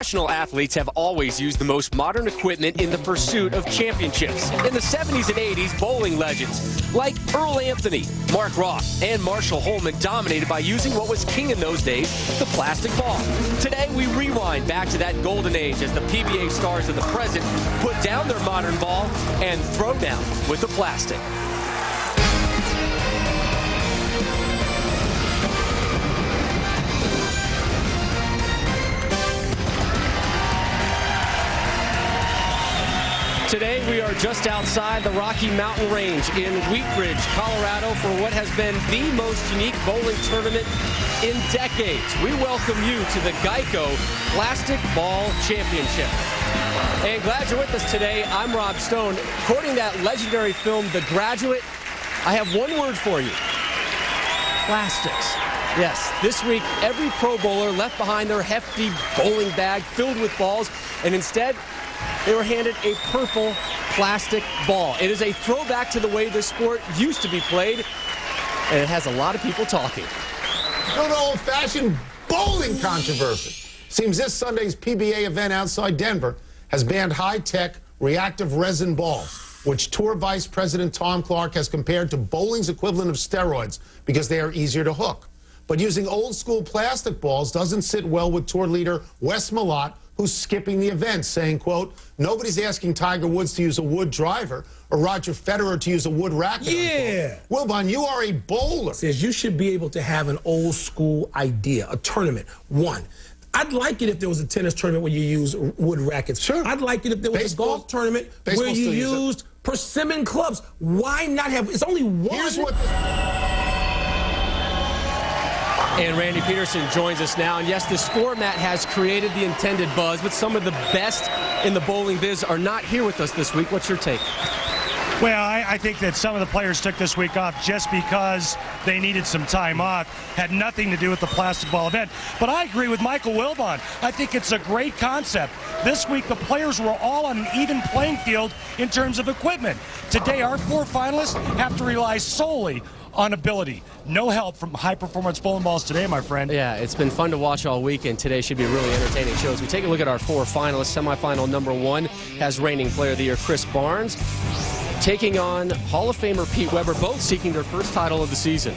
Professional athletes have always used the most modern equipment in the pursuit of championships. In the 70s and 80s, bowling legends like Earl Anthony, Mark Roth, and Marshall Holman dominated by using what was king in those days, the plastic ball. Today, we rewind back to that golden age as the PBA stars of the present put down their modern ball and throw down with the plastic. Today, we are just outside the Rocky Mountain Range in Wheat Ridge, Colorado, for what has been the most unique bowling tournament in decades. We welcome you to the Geico Plastic Ball Championship. And glad you're with us today. I'm Rob Stone. Quoting that legendary film, The Graduate, I have one word for you: plastics. Yes, this week, every pro bowler left behind their hefty bowling bag filled with balls, and instead, they were handed a purple plastic ball. It is a throwback to the way this sport used to be played, and it has a lot of people talking. Good old-fashioned bowling controversy. Seems this Sunday's PBA event outside Denver has banned high-tech reactive resin balls, which Tour Vice President Tom Clark has compared to bowling's equivalent of steroids because they are easier to hook. But using old-school plastic balls doesn't sit well with Tour leader Wes Malott, who's skipping the event, saying, quote, "Nobody's asking Tiger Woods to use a wood driver or Roger Federer to use a wood racket." Yeah. Wilbon, you are a bowler. Says you should be able to have an old school idea, a tournament. One, I'd like it if there was a tennis tournament where you use wood rackets. Sure. I'd like it if there was a golf tournament where you used persimmon clubs. Why not have, it's only one. Here's what... And Randy Peterson joins us now. And yes, this format has created the intended buzz, but some of the best in the bowling biz are not here with us this week. What's your take? Well, I think that some of the players took this week off just because they needed some time off. Had nothing to do with the plastic ball event. But I agree with Michael Wilbon. I think it's a great concept. This week, the players were all on an even playing field in terms of equipment. Today, our four finalists have to rely solely on ability. No help from high-performance bowling balls today, my friend. Yeah, it's been fun to watch all week, and today should be a really entertaining show. As we take a look at our four finalists, semifinal number one has reigning player of the year Chris Barnes taking on Hall of Famer Pete Weber, both seeking their first title of the season.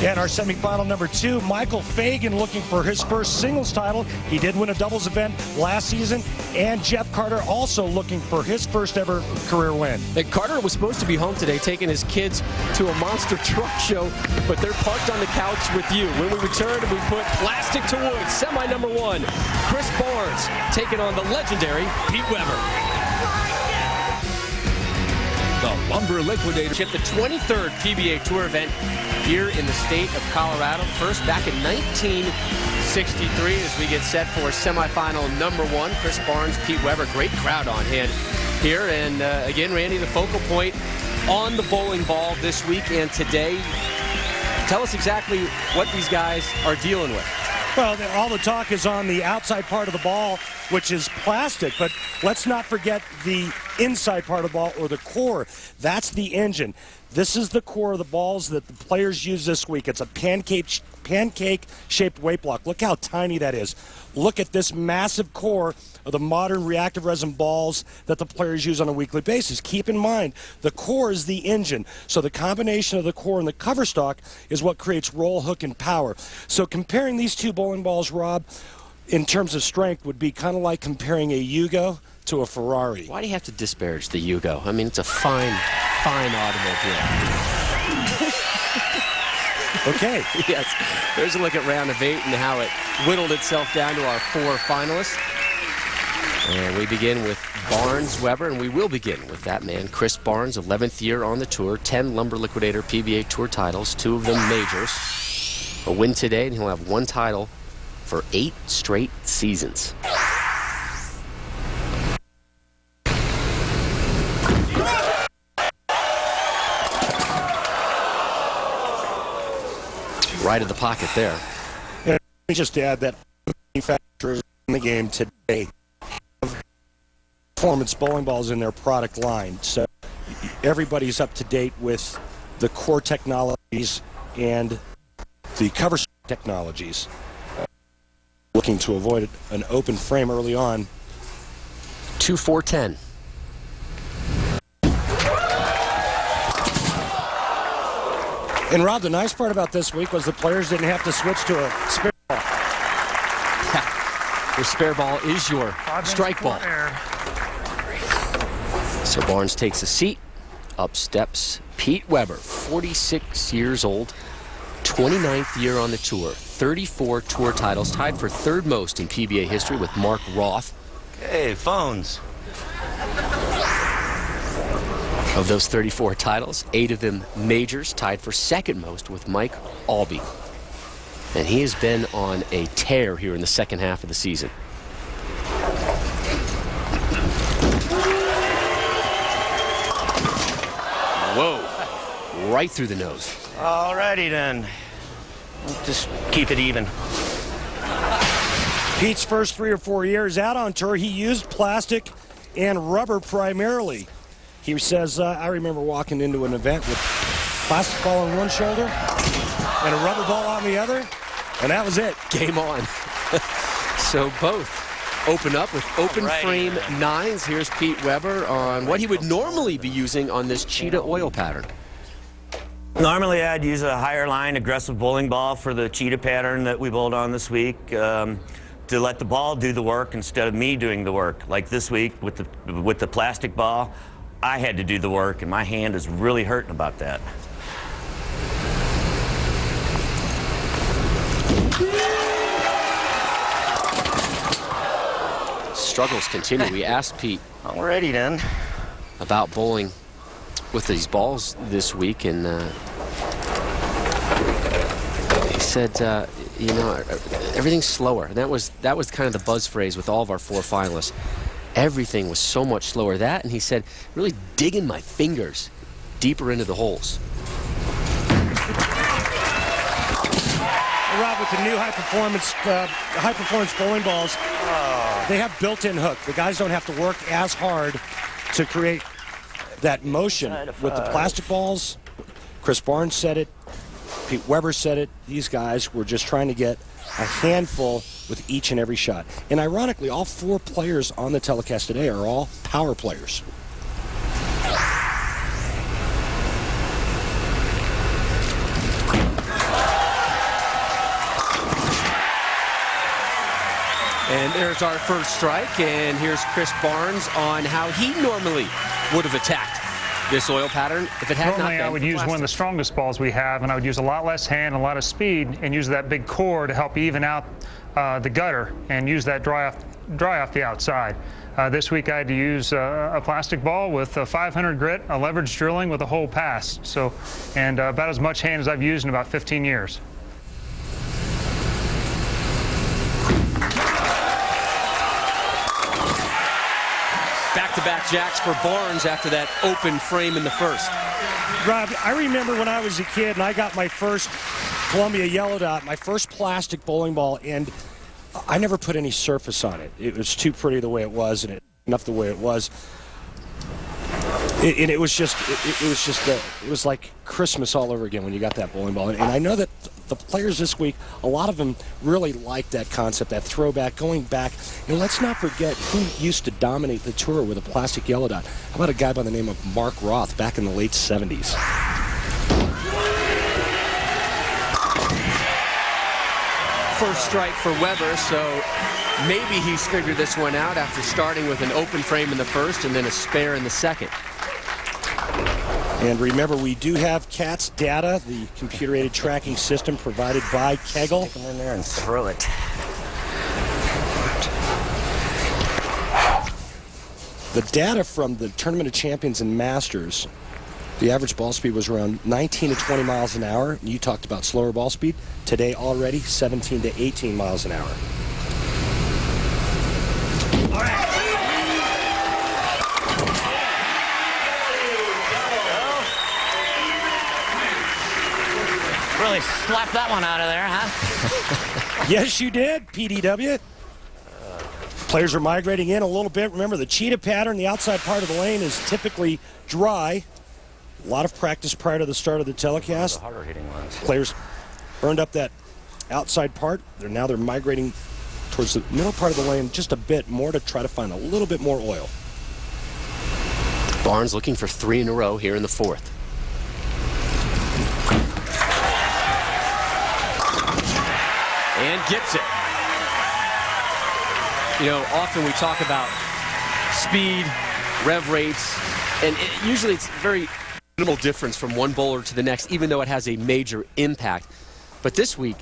And our semifinal number two, Michael Fagen looking for his first singles title. He did win a doubles event last season. And Jeff Carter also looking for his first ever career win. And Carter was supposed to be home today taking his kids to a monster truck show, but they're parked on the couch with you. When we return, we put plastic to wood. Semi number one, Chris Barnes taking on the legendary Pete Weber. The Lumber Liquidator, the 23rd PBA Tour event here in the state of Colorado. First back in 1963 as we get set for semifinal number one. Chris Barnes, Pete Weber, great crowd on hand here. And again, Randy, the focal point on the bowling ball this week and today. Tell us exactly what these guys are dealing with. Well, all the talk is on the outside part of the ball, which is plastic, but let's not forget the inside part of the ball, or the core. That's the engine. This is the core of the balls that the players use this week. It's a pancake-shaped weight block. Look how tiny that is. Look at this massive core of the modern reactive resin balls that the players use on a weekly basis. Keep in mind, the core is the engine. So the combination of the core and the cover stock is what creates roll, hook, and power. So comparing these two bowling balls, Rob, in terms of strength, would be kind of like comparing a Yugo to a Ferrari. Why do you have to disparage the Yugo? I mean, it's a fine automobile. Okay. Yes. There's a look at round of 8 and how it whittled itself down to our four finalists. And we begin with Barnes Weber, and we will begin with that man, Chris Barnes, 11th year on the tour, 10 Lumber Liquidator PBA Tour titles, 2 of them majors. A win today, and he'll have 1 title for 8 straight seasons. Right of the pocket there. And let me just add that manufacturers in the game today have performance bowling balls in their product line. So everybody's up to date with the core technologies and the cover technologies. Look looking to avoid an open frame early on. 2-4-10. And Rob, the nice part about this week was the players didn't have to switch to a spare ball. Yeah. Your spare ball is your strike ball. So Barnes takes a seat. Up steps Pete Weber, 46 years old, 29th year on the tour, 34 tour titles, tied for third most in PBA history with Mark Roth. Hey, phones. Of those 34 titles, 8 of them majors, tied for second most with Mike Albee. And he has been on a tear here in the second half of the season. Whoa, right through the nose. All righty then. Just keep it even. Pete's first 3 or 4 years out on tour, he used plastic and rubber primarily. He says, I remember walking into an event with plastic ball on one shoulder and a rubber ball on the other, and that was it. Game on. So both open up with open frame 9s. Here's Pete Weber on what he would normally be using on this cheetah oil pattern. Normally I'd use a higher line aggressive bowling ball for the cheetah pattern that we bowled on this week, to let the ball do the work instead of me doing the work. Like this week with the plastic ball, I had to do the work, and my hand is really hurting about that. Struggles continue. We asked Pete Alrighty then. about bowling with these balls this week, and he said, you know, everything's slower. And that was kind of the buzz phrase with all of our 4 finalists. Everything was so much slower. That, and he said, really digging my fingers deeper into the holes. Rob, with the new high-performance bowling balls, they have built-in hook. The guys don't have to work as hard to create that motion. With the plastic balls, Chris Barnes said it, Pete Weber said it, these guys were just trying to get a handful with each and every shot. And ironically, all 4 players on the telecast today are all power players. And there's our first strike, and here's Chris Barnes on how he normally would have attacked this oil pattern if it had not been. Normally I would use one of the strongest balls we have, and I would use a lot less hand, a lot of speed, and use that big core to help even out the gutter and use that dry off the outside. This week I had to use a plastic ball with a 500 grit, a leverage drilling with a hole pass. So, and about as much hand as I've used in about 15 years. Back-to-back jacks for Barnes after that open frame in the first. Rob, I remember when I was a kid and I got my first Columbia Yellow Dot, my first plastic bowling ball, and I never put any surface on it. It was too pretty the way it was, and enough the way it was. It was like Christmas all over again when you got that bowling ball. And I know that the players this week, a lot of them really like that concept, that throwback, going back. And let's not forget who used to dominate the tour with a plastic Yellow Dot. How about a guy by the name of Mark Roth back in the late 70s? First strike for Weber, so maybe he's figured this one out after starting with an open frame in the first and then a spare in the second. And remember, we do have CATS data, the computer-aided tracking system provided by Kegel. Stick them in there and throw it. The data from the Tournament of Champions and Masters, the average ball speed was around 19 to 20 miles an hour. You talked about slower ball speed. Today already 17 to 18 miles an hour. All right. Really slapped that one out of there, huh? Yes, you did, PDW. Players are migrating in a little bit. Remember, the cheetah pattern, the outside part of the lane is typically dry. A lot of practice prior to the start of the telecast. The harder hitting ones. Players earned up that outside part. They're migrating towards the middle part of the lane just a bit more to try to find a little bit more oil. Barnes looking for 3 in a row here in the 4th. And gets it. You know, often we talk about speed, rev rates, and usually it's very minimal difference from one bowler to the next, even though it has a major impact. But this week,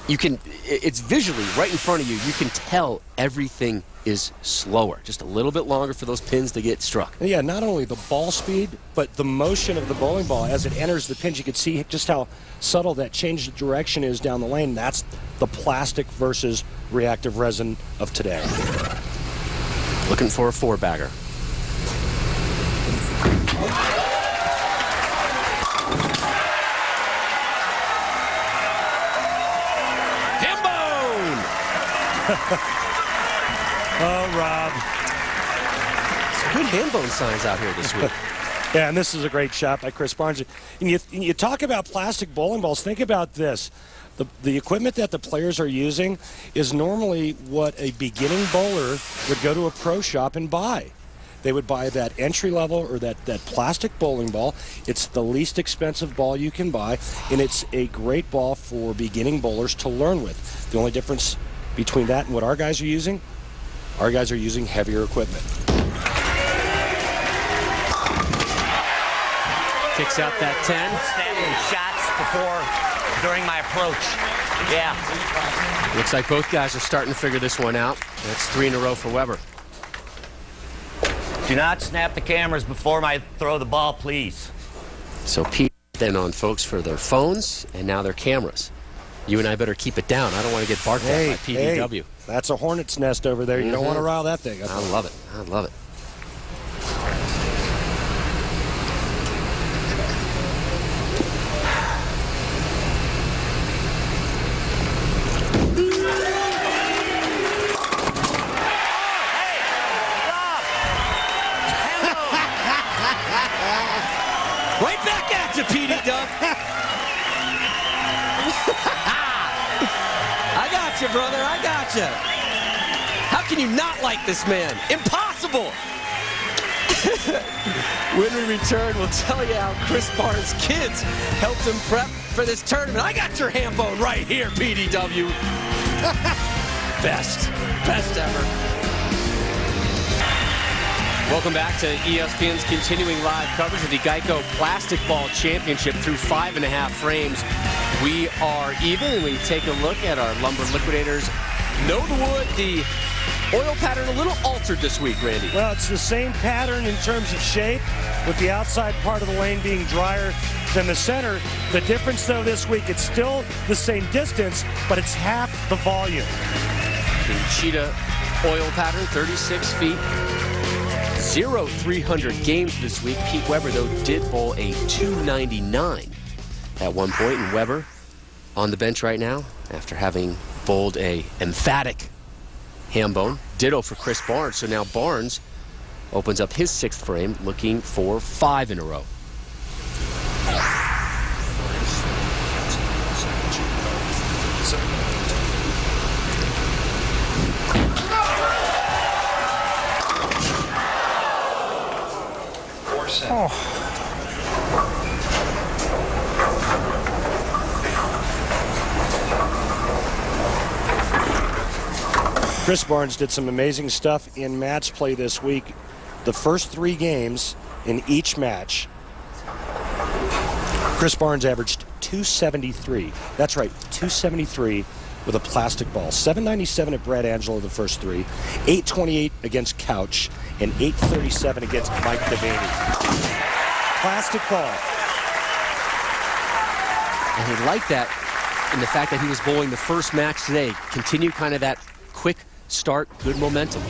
it's visually right in front of you. You can tell everything is slower, just a little bit longer for those pins to get struck. Yeah, not only the ball speed, but the motion of the bowling ball as it enters the pins. You can see just how subtle that change of direction is down the lane. That's the plastic versus reactive resin of today. Looking for a 4-bagger. Oh, Rob. Some good hand bone signs out here this week. Yeah, and this is a great shot by Chris Barnes. And you talk about plastic bowling balls. Think about this. The equipment that the players are using is normally what a beginning bowler would go to a pro shop and buy. They would buy that entry level or that plastic bowling ball. It's the least expensive ball you can buy, and it's a great ball for beginning bowlers to learn with. The only difference between that and what our guys are using, our guys are using heavier equipment. Kicks out that 10. Snapping shots during my approach. Yeah. Looks like both guys are starting to figure this one out. That's 3 in a row for Weber. Do not snap the cameras before I throw the ball, please. So Pete then on folks for their phones and now their cameras. You and I better keep it down. I don't want to get barked at by PDW. Hey, that's a hornet's nest over there. You don't want to rile that thing up. I love it. I love it. Right back at you, PD Dub. I got you, brother. I got you. How can you not like this man? Impossible. When we return, we'll tell you how Chris Barnes' kids helped him prep for this tournament. I got your ham bone right here, PDW. Best ever. Welcome back to ESPN's continuing live coverage of the Geico Plastic Ball Championship through 5.5 frames. We are even, and we take a look at our Lumber Liquidators. Know the wood, the oil pattern a little altered this week, Randy. Well, it's the same pattern in terms of shape, with the outside part of the lane being drier than the center. The difference, though, this week, it's still the same distance, but it's half the volume. The cheetah oil pattern, 36 feet. 0-300 games this week. Pete Weber, though, did bowl a 299 at one point, and Weber on the bench right now after having bowled a emphatic ham bone. Ditto for Chris Barnes. So now Barnes opens up his 6th frame, looking for 5 in a row. Chris Barnes did some amazing stuff in match play this week. The first 3 games in each match, Chris Barnes averaged 273. That's right, 273 with a plastic ball. 797 at Brad Angelo the first 3, 828 against Couch, and 837 against Mike Devaney. Plastic ball. And he liked that in the fact that he was bowling the first match today. Continue kind of that quick start, good momentum. All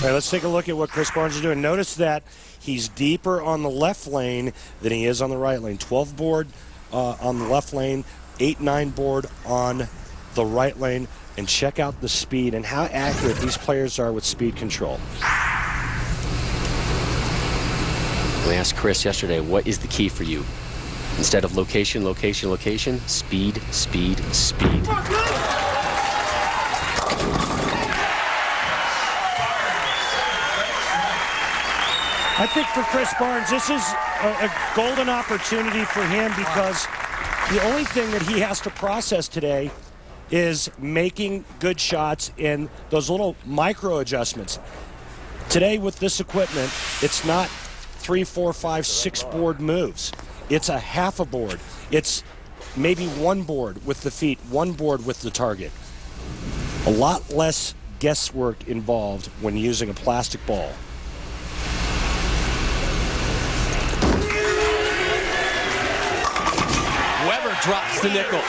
right, let's take a look at what Chris Barnes is doing. Notice that he's deeper on the left lane than he is on the right lane. 12 board on the left lane, 8-9 board on the right lane. And check out the speed and how accurate these players are with speed control. We asked Chris yesterday, what is the key for you? Instead of location, location, location, speed, speed, speed. I think for Chris Barnes, this is a golden opportunity for him because the only thing that he has to process today is making good shots in those little micro adjustments. Today with this equipment, it's not 3, 4, 5, 6 board moves. It's a half a board. It's maybe 1 board with the feet, 1 board with the target. A lot less guesswork involved when using a plastic ball. Weber drops the nickel.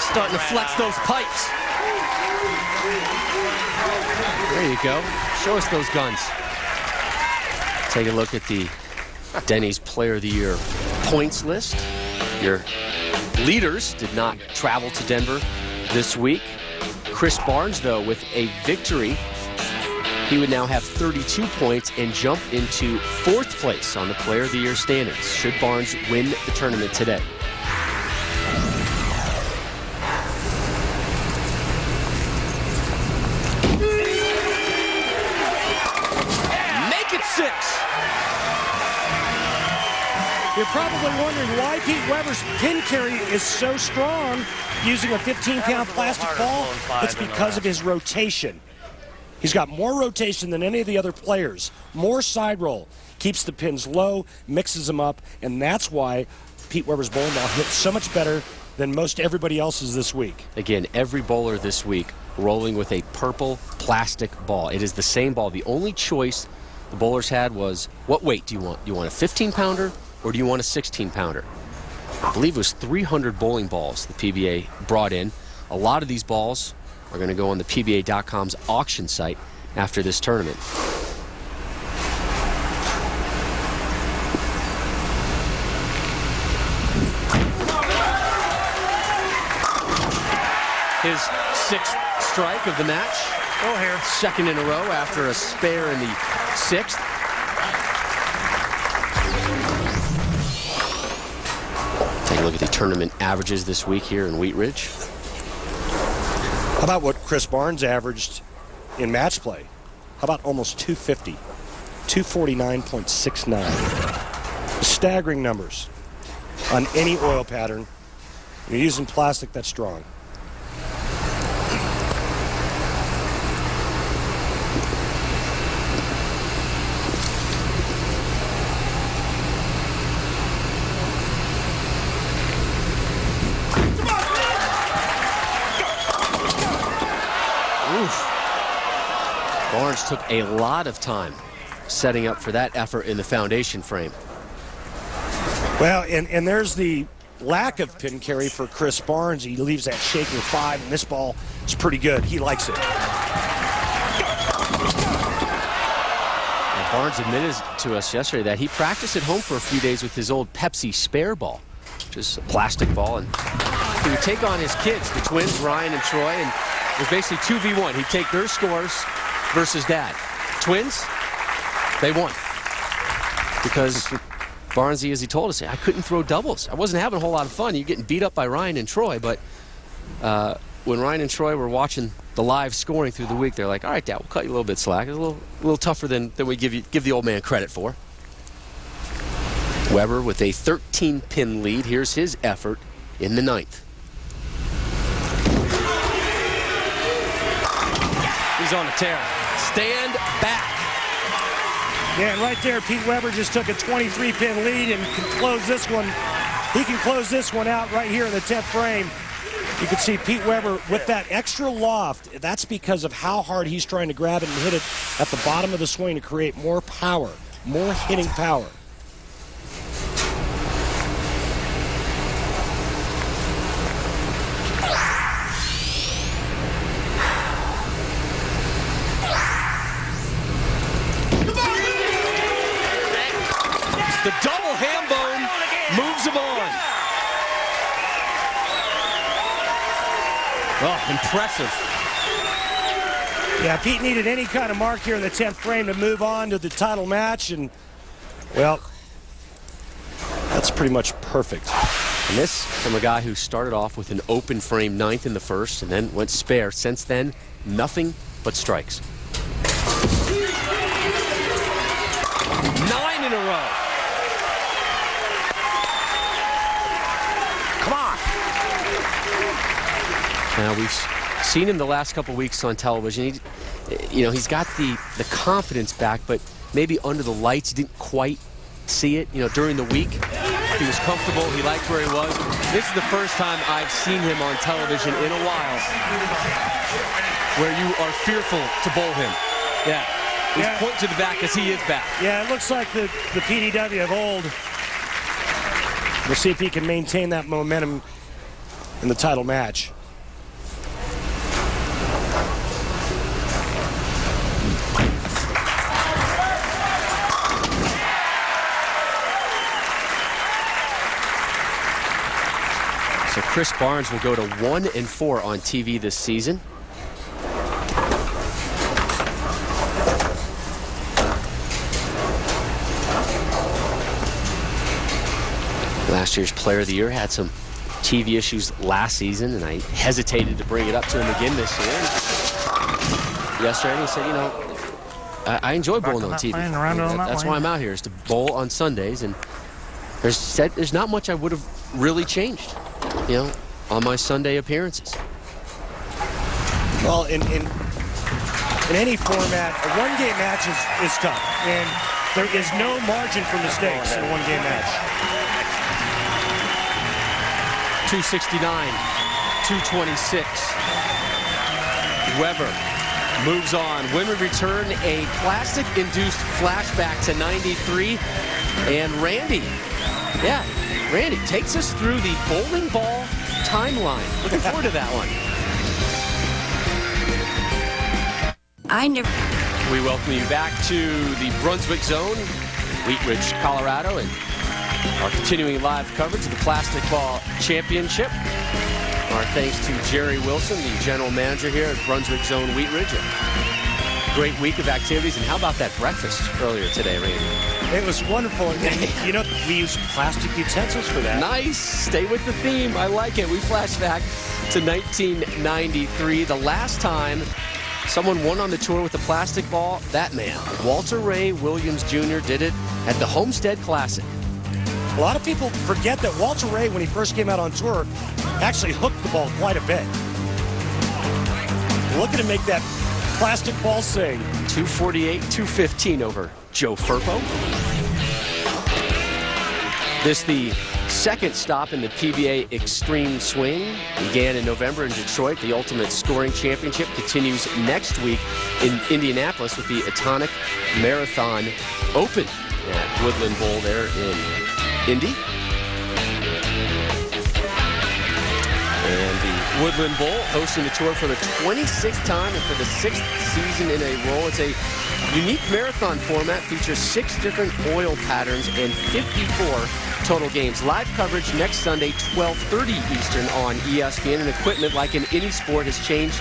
Starting to flex those pipes. There you go. Show us those guns. Take a look at the Denny's Player of the Year points list. Your leaders did not travel to Denver this week. Chris Barnes, though, with a victory, he would now have 32 points and jump into 4th place on the Player of the Year standings, should Barnes win the tournament today. Make it 6. You're probably wondering why Pete Weber's pin carry is so strong using a 15-pound plastic ball. It's because of his rotation. He's got more rotation than any of the other players. More side roll. Keeps the pins low, mixes them up, and that's why Pete Weber's bowling ball hits so much better than most everybody else's this week. Again, every bowler this week rolling with a purple plastic ball. It is the same ball. The only choice the bowlers had was, what weight do you want? Do you want a 15-pounder or do you want a 16-pounder? I believe it was 300 bowling balls the PBA brought in. A lot of these balls are going to go on the PBA.com's auction site after this tournament. His 6th strike of the match. Oh, here. 2nd in a row after a spare in the 6th. Take a look at the tournament averages this week here in Wheat Ridge. How about what Chris Barnes averaged in match play? How about almost 250? 249.69. Staggering numbers on any oil pattern. When you're using plastic that's strong. Barnes took a lot of time setting up for that effort in the foundation frame. Well, and there's the lack of pin carry for Chris Barnes. He leaves that shaking 5, and this ball is pretty good. He likes it. And Barnes admitted to us yesterday that he practiced at home for a few days with his old Pepsi spare ball, which is a plastic ball, and he would take on his kids, the twins, Ryan and Troy, and it was basically 2v1. He'd take their scores versus Dad. Twins, they won. Because Barnesy, as he told us, I couldn't throw doubles. I wasn't having a whole lot of fun. You're getting beat up by Ryan and Troy, but when Ryan and Troy were watching the live scoring through the week, they're like, all right, Dad, we'll cut you a little bit slack. It's a little tougher than we give the old man credit for. Weber with a 13-pin lead. Here's his effort in the 9th. He's on a tear. Stand back. Yeah, and right there, Pete Weber just took a 23-pin lead and can close this one. He can close this one out right here in the 10th frame. You can see Pete Weber with that extra loft. That's because of how hard he's trying to grab it and hit it at the bottom of the swing to create more power, more hitting power. The double ham bone moves him on. Oh, impressive. Yeah, Pete needed any kind of mark here in the 10th frame to move on to the title match, and, well, that's pretty much perfect. And this from a guy who started off with an open frame 9th in the 1st and then went spare. Since then, nothing but strikes. 9 in a row. Come on. Now, we've seen him the last couple weeks on television. He's got the confidence back, but maybe under the lights, he didn't quite see it. During the week, he was comfortable. He liked where he was. This is the first time I've seen him on television in a while where you are fearful to bowl him. Yeah. He's pointing to the back as he is back. Yeah, it looks like the PDW of old. We'll see if he can maintain that momentum in the title match. So Chris Barnes will go to 1-4 on TV this season. Last year's Player of the Year had some TV issues last season, and I hesitated to bring it up to him again this year. Yesterday, he said, I enjoy bowling on TV. That's why I'm out here, is to bowl on Sundays, and there's not much I would have really changed, on my Sunday appearances. Well, in any format, a one-game match is tough, and there is no margin for mistakes in a one-game match. 269, 226. Weber moves on. When we return, a plastic-induced flashback to 93. And Randy takes us through the bowling ball timeline. Looking forward to that one. We welcome you back to the Brunswick Zone, Wheat Ridge, Colorado, and our continuing live coverage of the Plastic Ball Championship. Our thanks to Jerry Wilson, the general manager here at Brunswick Zone Wheat Ridge. A great week of activities. And how about that breakfast earlier today, Randy? It was wonderful. We use plastic utensils for that. Nice. Stay with the theme. I like it. We flash back to 1993. The last time someone won on the tour with a plastic ball, that man, Walter Ray Williams Jr., did it at the Homestead Classic. A lot of people forget that Walter Ray, when he first came out on tour, actually hooked the ball quite a bit. Look at him make that plastic ball sing. 248, 215 over Joe Firpo. This the second stop in the PBA Extreme Swing. Began in November in Detroit. The Ultimate Scoring Championship continues next week in Indianapolis with the Atonic Marathon Open at Woodland Bowl there in Indy. And the Woodland Bowl hosting the tour for the 26th time and for the 6th season in a row. It's a unique marathon format, features 6 different oil patterns and 54 total games. Live coverage next Sunday, 12:30 Eastern on ESPN. And equipment, like in any sport, has changed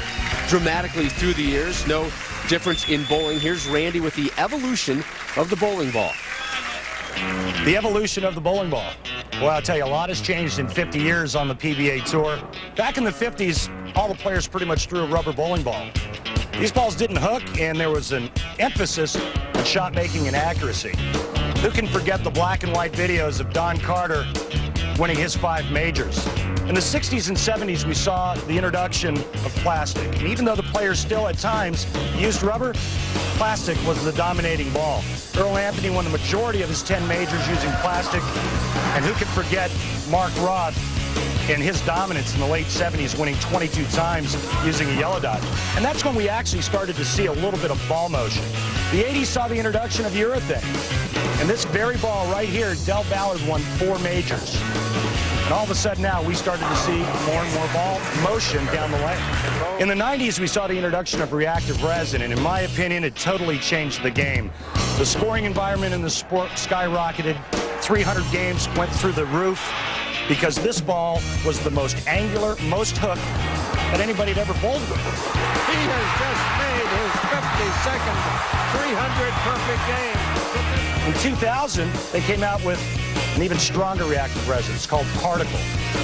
dramatically through the years. No difference in bowling. Here's Randy with the evolution of the bowling ball. The evolution of the bowling ball. Well, I'll tell you, a lot has changed in 50 years on the PBA Tour. Back in the 50s, all the players pretty much threw a rubber bowling ball. These balls didn't hook, and there was an emphasis on shot making and accuracy. Who can forget the black and white videos of Don Carter winning his 5 majors? In the 60s and 70s, we saw the introduction of plastic. And even though the players still at times used rubber, plastic was the dominating ball. Earl Anthony won the majority of his 10 majors using plastic. And who could forget Mark Roth and his dominance in the late 70s, winning 22 times using a yellow dot. And that's when we actually started to see a little bit of ball motion. The 80s saw the introduction of urethane. And this very ball right here, Del Ballard won 4 majors. And all of a sudden now, we started to see more and more ball motion down the lane. In the 90s, we saw the introduction of reactive resin, and in my opinion, it totally changed the game. The scoring environment in the sport skyrocketed. 300 games went through the roof because this ball was the most angular, most hooked that anybody had ever bowled with. He has just made his 52nd 300 perfect game. In 2000, they came out with an even stronger reactive resin. It's called particle.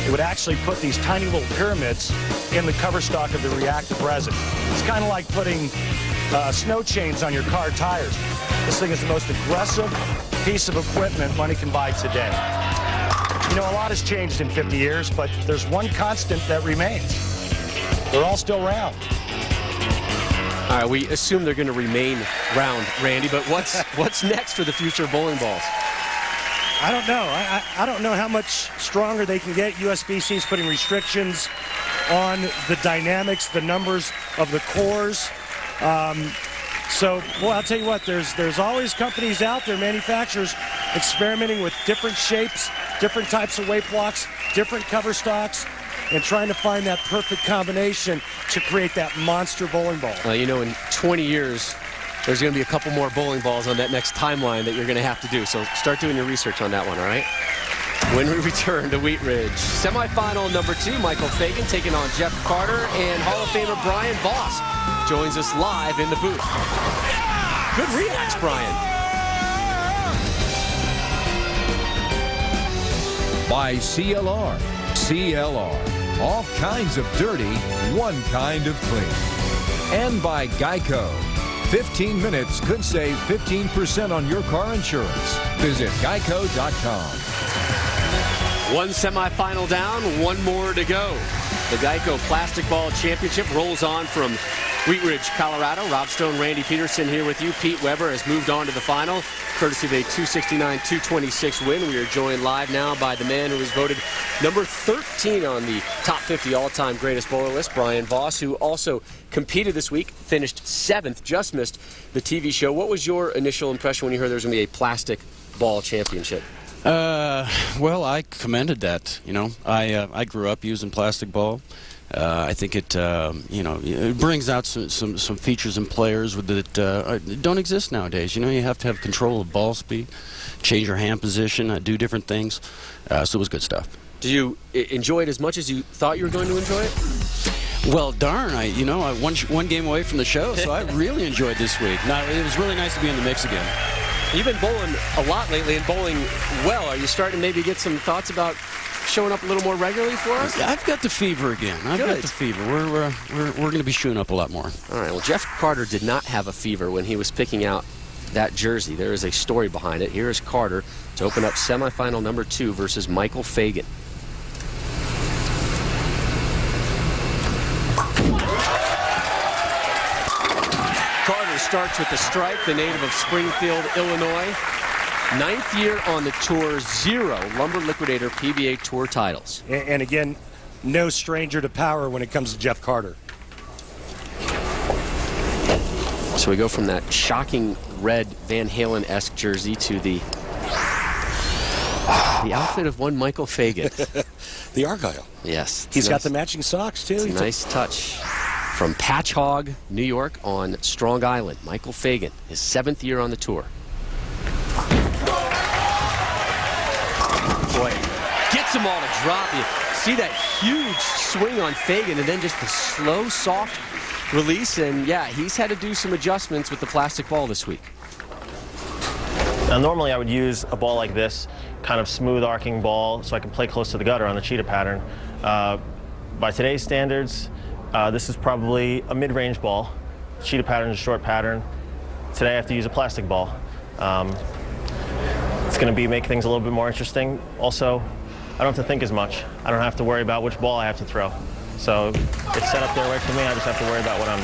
It would actually put these tiny little pyramids in the cover stock of the reactive resin. It's kind of like putting snow chains on your car tires. This thing is the most aggressive piece of equipment money can buy today. You know, a lot has changed in 50 years, but there's one constant that remains. They're all still round. All right, we assume they're going to remain round, Randy, but what's next for the future of bowling balls? I don't know. I don't know how much stronger they can get. USBC is putting restrictions on the dynamics, the numbers of the cores. Well, I'll tell you what, there's always companies out there, manufacturers, experimenting with different shapes, different types of weight blocks, different cover stocks, and trying to find that perfect combination to create that monster bowling ball. You know, in 20 years, there's going to be a couple more bowling balls on that next timeline that you're going to have to do. So start doing your research on that one, all right? When we return to Wheat Ridge, semifinal number 2, Michael Fagen taking on Jeff Carter, and Hall of Famer Brian Voss joins us live in the booth. Good reacts, Brian. By CLR. CLR. All kinds of dirty, one kind of clean. And by Geico. 15 minutes could save 15% on your car insurance. Visit geico.com. One semifinal down, one more to go. The Geico Plastic Ball Championship rolls on from Wheat Ridge, Colorado. Rob Stone, Randy Peterson here with you. Pete Weber has moved on to the final, courtesy of a 269-226 win. We are joined live now by the man who was voted number 13 on the top 50 all-time greatest bowler list, Brian Voss, who also competed this week, finished 7th, just missed the TV show. What was your initial impression when you heard there was going to be a plastic ball championship? Well, I commended that. You know, I grew up using plastic ball. I think it, it brings out some features in players that don't exist nowadays. You know, you have to have control of ball speed, change your hand position, do different things. So it was good stuff. Did you enjoy it as much as you thought you were going to enjoy it? Well, darn, I one game away from the show, so I really enjoyed this week. Now, it was really nice to be in the mix again. You've been bowling a lot lately and bowling well. Are you starting to maybe get some thoughts about showing up a little more regularly for us? I've got the fever again. I've got the fever. We're going to be shooting up a lot more. All right. Well, Jeff Carter did not have a fever when he was picking out that jersey. There is a story behind it. Here is Carter to open up semifinal number 2 versus Michael Fagen. Carter starts with the strike, the native of Springfield, Illinois. 9th year on the tour, 0 Lumber Liquidator PBA Tour titles. And again, no stranger to power when it comes to Jeff Carter. So we go from that shocking red Van Halen-esque jersey to the outfit of one Michael Fagen. The Argyle. Yes. He's got the matching socks, too. It's a nice touch. From Patch Hog, New York, on Strong Island, Michael Fagen, his 7th year on the tour. Boy, gets them all to drop. You see that huge swing on Fagen, and then just the slow, soft release. And yeah, he's had to do some adjustments with the plastic ball this week. Now, normally I would use a ball like this, kind of smooth arcing ball, so I can play close to the gutter on the cheetah pattern. By today's standards, this is probably a mid-range ball. Cheetah pattern is a short pattern. Today I have to use a plastic ball. It's going to make things a little bit more interesting. Also, I don't have to think as much. I don't have to worry about which ball I have to throw. So it's set up there right for me. I just have to worry about what I'm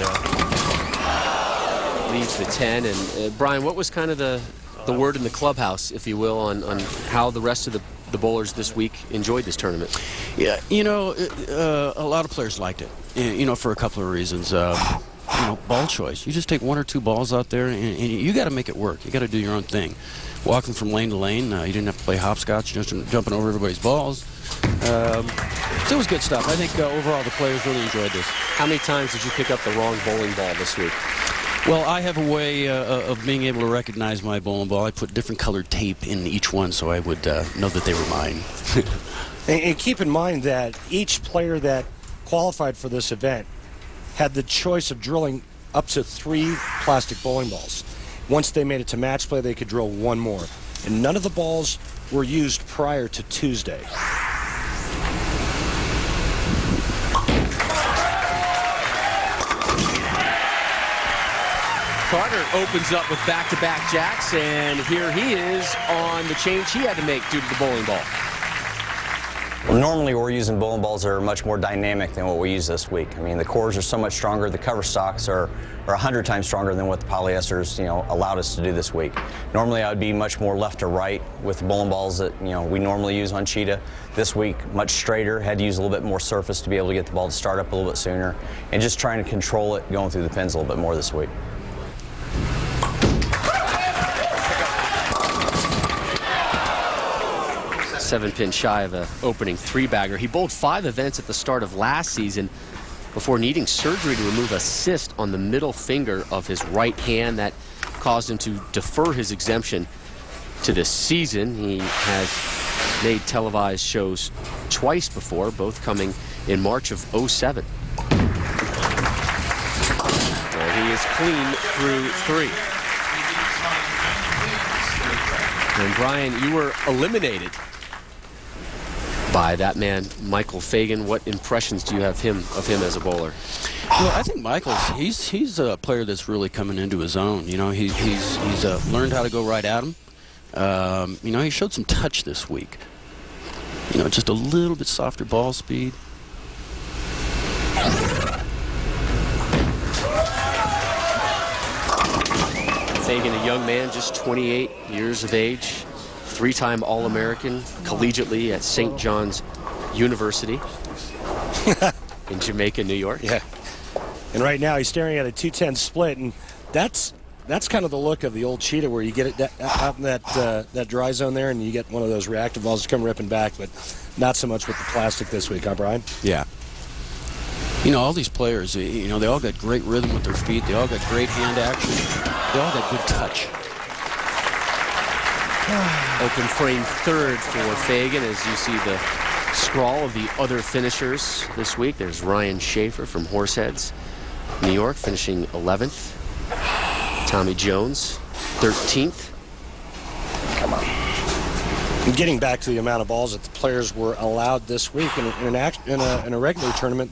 doing. Leads the 10. And Brian, what was kind of the word in the clubhouse, if you will, on how the rest of the bowlers this week enjoyed this tournament? Yeah, a lot of players liked it, for a couple of reasons. Ball choice. You just take 1 or 2 balls out there, and you got to make it work. You got to do your own thing. Walking from lane to lane, you didn't have to play hopscotch, just jumping over everybody's balls. So it was good stuff. I think overall the players really enjoyed this. How many times did you pick up the wrong bowling ball this week? Well, I have a way of being able to recognize my bowling ball. I put different colored tape in each one so I would know that they were mine. And keep in mind that each player that qualified for this event had the choice of drilling up to 3 plastic bowling balls. Once they made it to match play, they could drill 1 more. And none of the balls were used prior to Tuesday. Carter opens up with back-to-back jacks, and here he is on the change he had to make due to the bowling ball. Well, normally we're using bowling balls that are much more dynamic than what we use this week. I mean, the cores are so much stronger, the cover stocks are 100 times stronger than what the polyesters, allowed us to do this week. Normally I would be much more left to right with the bowling balls that, we normally use on Cheetah. This week, much straighter, had to use a little bit more surface to be able to get the ball to start up a little bit sooner, and just trying to control it going through the pins a little bit more this week. 7-pin shy of an opening 3-bagger. He bowled 5 events at the start of last season before needing surgery to remove a cyst on the middle finger of his right hand that caused him to defer his exemption to this season. He has made televised shows twice before, both coming in March of '07. Well, he is clean through 3. And Brian, you were eliminated by that man, Michael Fagen. What impressions do you have of him as a bowler? Well, I think Michael's he's a player that's really coming into his own. He's learned how to go right at him. He showed some touch this week. Just a little bit softer ball speed. Fagen, a young man, just 28 years of age. 3-time All-American collegiately at St. John's University in Jamaica, New York. Yeah. And right now he's staring at a 210 split, and that's kind of the look of the old Cheetah, where you get it out in that dry zone there, and you get one of those reactive balls that come ripping back, but not so much with the plastic this week, huh, Brian? Yeah. All these players, they all got great rhythm with their feet. They all got great hand action. They all got good touch. Open frame 3rd for Fagen, as you see the scrawl of the other finishers this week. There's Ryan Schaefer from Horseheads, New York, finishing 11th. Tommy Jones, 13th. Come on. And getting back to the amount of balls that the players were allowed this week in a regular tournament,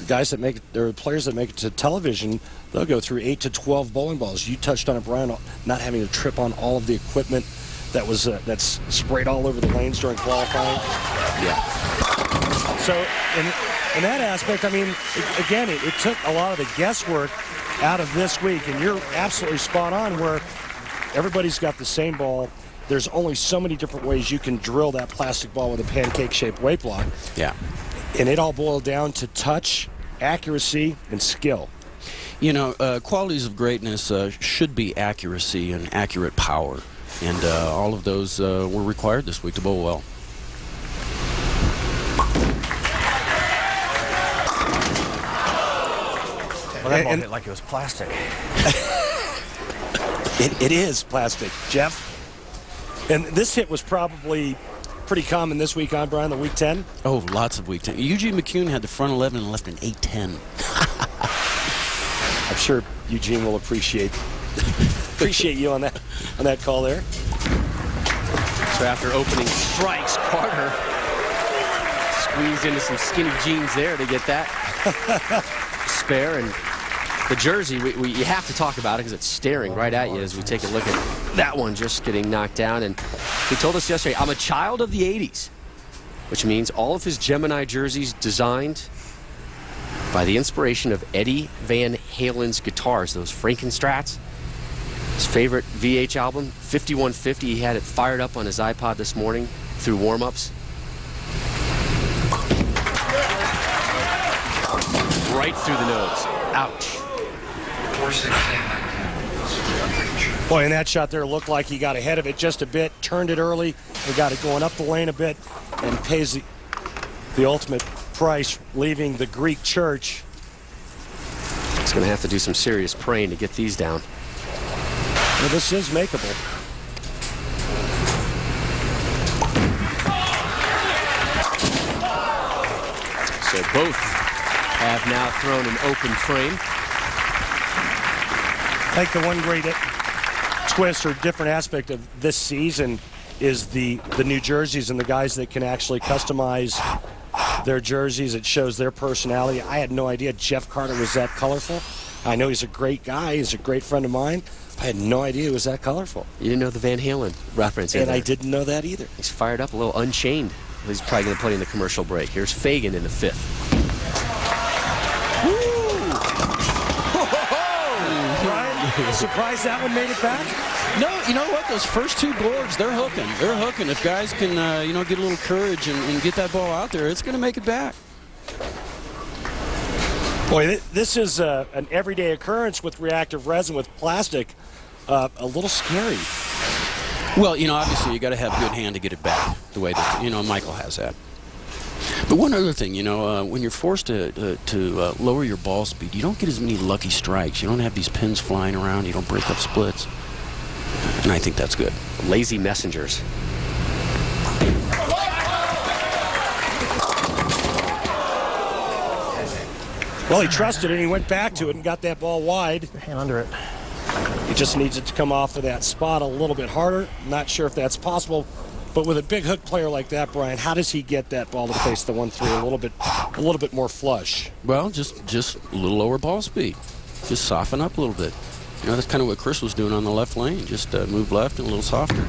players that make it to television, they'll go through 8 to 12 bowling balls. You touched on it, Brian, not having to trip on all of the equipment that's sprayed all over the lanes during qualifying. Yeah. So in that aspect, I mean, again, it took a lot of the guesswork out of this week, and you're absolutely spot on where everybody's got the same ball. There's only so many different ways you can drill that plastic ball with a pancake-shaped weight block. Yeah. And it all boiled down to touch, accuracy, and skill. Qualities of greatness should be accuracy and accurate power. And all of those were required this week to bowl well. Well, that ball hit like it was plastic. It is plastic, Jeff. And this hit was probably pretty common this week on, Brian, the week 10? Oh, lots of week 10. Eugene McCune had the front 11 and left an 8-10. I'm sure Eugene will appreciate you on that call there. So after opening strikes, Carter squeezed into some skinny jeans there to get that spare. And the jersey, you have to talk about it because it's staring right at you as we take a look at that one just getting knocked down. And he told us yesterday, I'm a child of the 80s, which means all of his Gemini jerseys designed by the inspiration of Eddie Van Halen's guitars, those Frankenstrats. His favorite VH album, 5150, he had it fired up on his iPod this morning through warm-ups. Right through the nose. Ouch. Boy, and that shot there looked like he got ahead of it just a bit, turned it early, and got it going up the lane a bit, and pays the ultimate price, leaving the Greek church. He's going to have to do some serious praying to get these down. Well, this is makeable. So both have now thrown an open frame. I think the one great twist or different aspect of this season is the new jerseys and the guys that can actually customize their jerseys. It shows their personality. I had no idea Jeff Carter was that colorful. I know he's a great guy. He's a great friend of mine. I had no idea it was that colorful. You didn't know the Van Halen reference And I didn't know that either. He's fired up, a little Unchained. He's probably going to play in the commercial break. Here's Fagen in the 5th. Brian, surprised that one made it back? No, you know what? Those first 2 boards, they're hooking. They're hooking. If guys can, get a little courage and get that ball out there, it's going to make it back. Boy, this is an everyday occurrence with reactive resin with plastic. A little scary. Well, obviously you got to have good hand to get it back the way that, Michael has that. But one other thing, when you're forced to lower your ball speed, you don't get as many lucky strikes. You don't have these pins flying around. You don't break up splits. And I think that's good. Lazy messengers. Well, he trusted it, and he went back to it and got that ball wide. Hand under it. He just needs it to come off of that spot a little bit harder. Not sure if that's possible, but with a big hook player like that, Brian, how does he get that ball to face the 1-3 a little bit more flush? Well, just a little lower ball speed. Just soften up a little bit. That's kind of what Chris was doing on the left lane. Just move left and a little softer.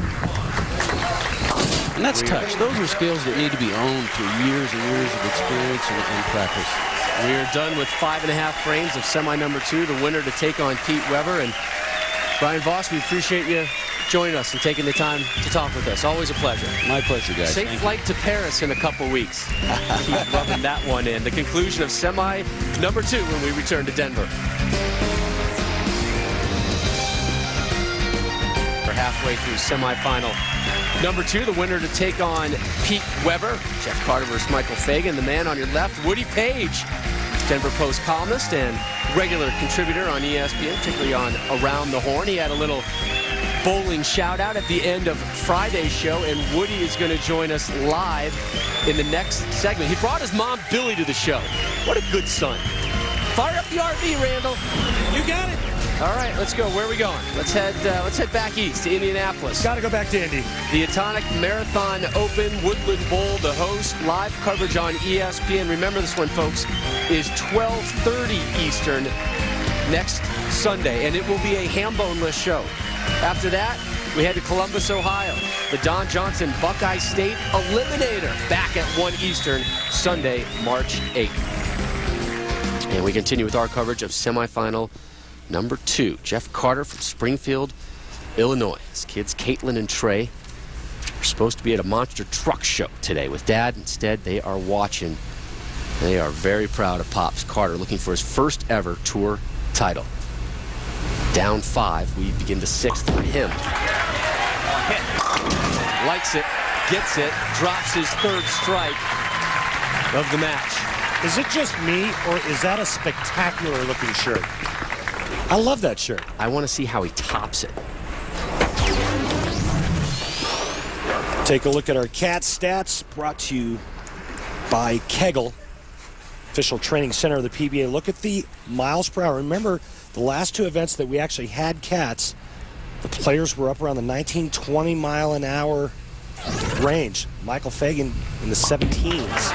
And that's touch. Those are skills that need to be owned through years and years of experience and practice. We are done with 5.5 frames of semi number 2, the winner to take on Pete Weber. And Brian Voss, we appreciate you joining us and taking the time to talk with us. Always a pleasure. My pleasure, guys. Safe flight to Paris in a couple weeks. Keep rubbing that one in. The conclusion of semi number 2 when we return to Denver. We're halfway through semifinal number 2, the winner to take on Pete Weber. Jeff Carter versus Michael Fagen. The man on your left, Woody Page, Denver Post columnist and regular contributor on ESPN, particularly on Around the Horn. He had a little bowling shout out at the end of Friday's show, and Woody is going to join us live in the next segment. He brought his mom Billy to the show. What a good son. Fire up the RV, Randall. You got it. All right, let's go. Where are we going? Let's head back east to Indianapolis. Got to go back to Indy. The Atonic Marathon Open, Woodland Bowl, the host, live coverage on ESPN. Remember this one, folks, is 12:30 Eastern next Sunday, and it will be a ham-boneless show. After that, we head to Columbus, Ohio. The Don Johnson Buckeye State Eliminator back at 1 Eastern, Sunday, March 8th. And we continue with our coverage of semifinal number 2. Jeff Carter from Springfield, Illinois. His kids, Caitlin and Trey, are supposed to be at a monster truck show today with Dad. Instead, they are watching. They are very proud of Pops Carter, looking for his first ever tour title. Down 5, we begin the 6th for him. Likes it, gets it, drops his 3rd strike of the match. Is it just me, or is that a spectacular looking shirt? I love that shirt. I want to see how he tops it. Take a look at our cat stats, brought to you by Kegel, official training center of the PBA. Look at the miles per hour. Remember, the last 2 events that we actually had cats, the players were up around the 19, 20 mile an hour range. Michael Fagen in the 17s.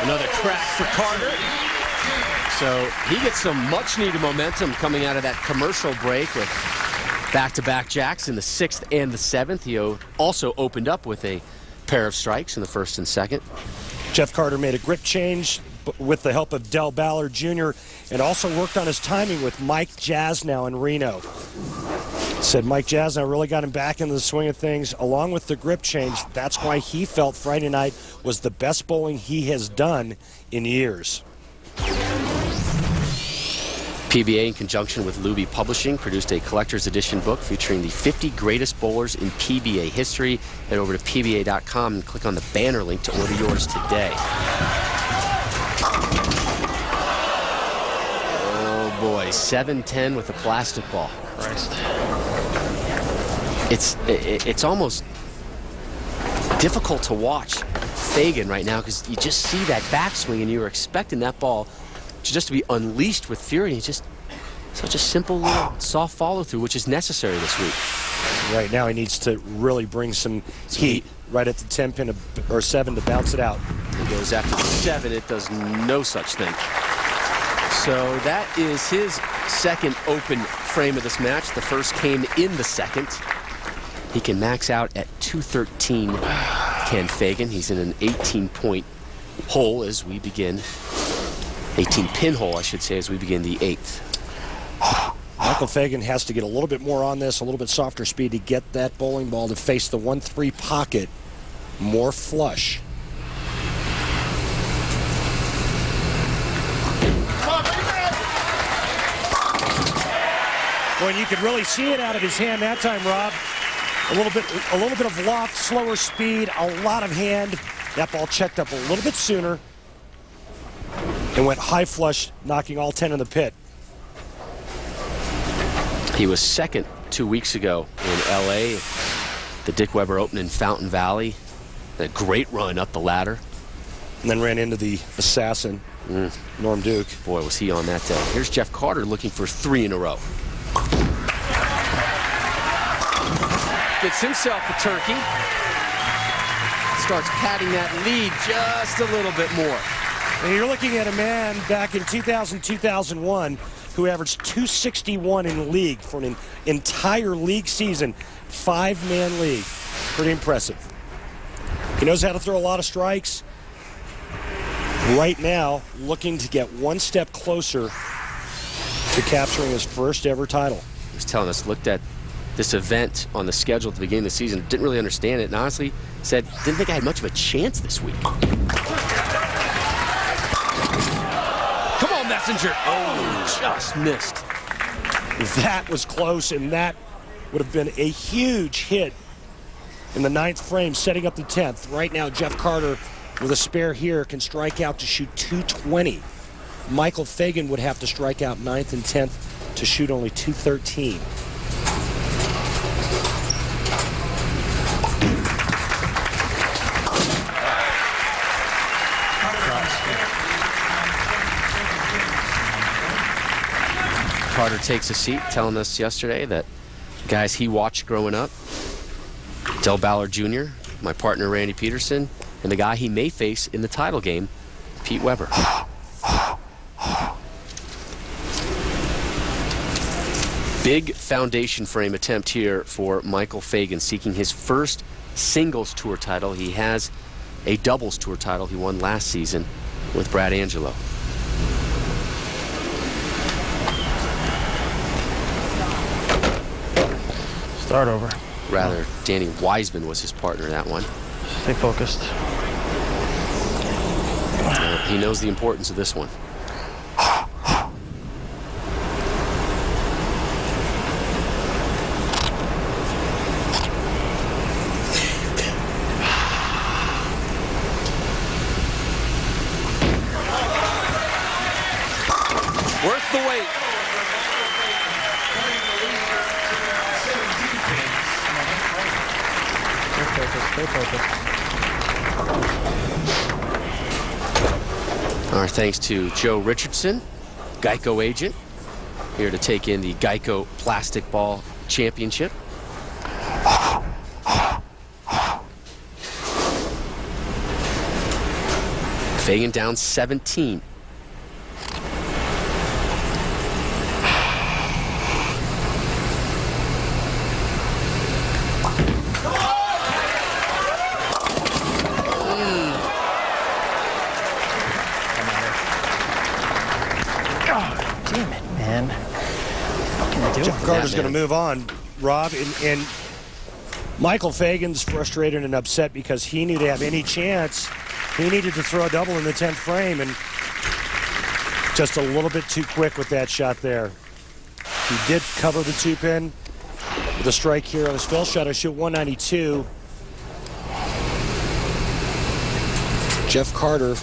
Another crack for Carter. So he gets some much-needed momentum coming out of that commercial break with back-to-back jacks in the 6th and the 7th. He also opened up with a pair of strikes in the 1st and 2nd. Jeff Carter made a grip change with the help of Del Ballard Jr. and also worked on his timing with Mike Jasnow in Reno. Said Mike Jasnow really got him back into the swing of things along with the grip change. That's why he felt Friday night was the best bowling he has done in years. PBA, in conjunction with Luby Publishing, produced a collector's edition book featuring the 50 greatest bowlers in PBA history. Head over to PBA.com and click on the banner link to order yours today. Oh boy, 7-10 with a plastic ball. Christ. It's almost difficult to watch Fagen right now because you just see that backswing and you were expecting that ball just to be unleashed with fury. He's Such a simple little soft follow-through, which is necessary this week. Right now he needs to really bring some heat right at the 10 pin or 7 to bounce it out. It goes after the 7. It does no such thing. So that is his second open frame of this match. The first came in the second. He can max out at 213, Ken Fagen. He's in an 18-point hole as we begin. 18-pin hole, I should say, as we begin the 8th. Michael Fagen has to get a little bit more on this, a little bit softer speed to get that bowling ball to face the 1-3 pocket more flush. Well, and you could really see it out of his hand that time, Rob. A little bit of loft, slower speed, a lot of hand. That ball checked up a little bit sooner and went high flush, knocking all 10 in the pit. He was second 2 weeks ago in L.A., the Dick Weber Open in Fountain Valley. A great run up the ladder. And then ran into the assassin, Norm Duke. Boy, was he on that day. Here's Jeff Carter looking for 3 in a row. Gets himself a turkey. Starts padding that lead just a little bit more. And you're looking at a man back in 2000-2001 who averaged 261 in the league for an entire league season. 5-man league. Pretty impressive. He knows how to throw a lot of strikes. Right now, looking to get one step closer to capturing his first ever title. He was telling us, looked at this event on the schedule at the beginning of the season, didn't really understand it, and honestly said, didn't think I had much of a chance this week. Come on, Messenger. Oh, just missed. That was close, and that would have been a huge hit in the 9th frame, setting up the 10th. Right now, Jeff Carter, with a spare here, can strike out to shoot 220. Michael Fagen would have to strike out 9th and 10th to shoot only 213. Carter takes a seat, telling us yesterday that guys he watched growing up, Del Ballard Jr., my partner Randy Peterson, and the guy he may face in the title game, Pete Weber. Big foundation frame attempt here for Michael Fagen, seeking his first singles tour title. He has a doubles tour title he won last season with Brad Angelo. Start over. Rather, Danny Wiseman was his partner that one. Stay focused. He knows the importance of this one. Worth the wait. Stay focused. Our thanks to Joe Richardson, Geico agent, here to take in the Geico Plastic Ball Championship. Fagen down 17. Jeff Carter's going to move on, Rob, and Michael Fagen's frustrated and upset because he knew to have any chance, he needed to throw a double in the 10th frame, and just a little bit too quick with that shot there. He did cover the 2-pin with a strike here on his fill shot. I shoot 192. Jeff Carter,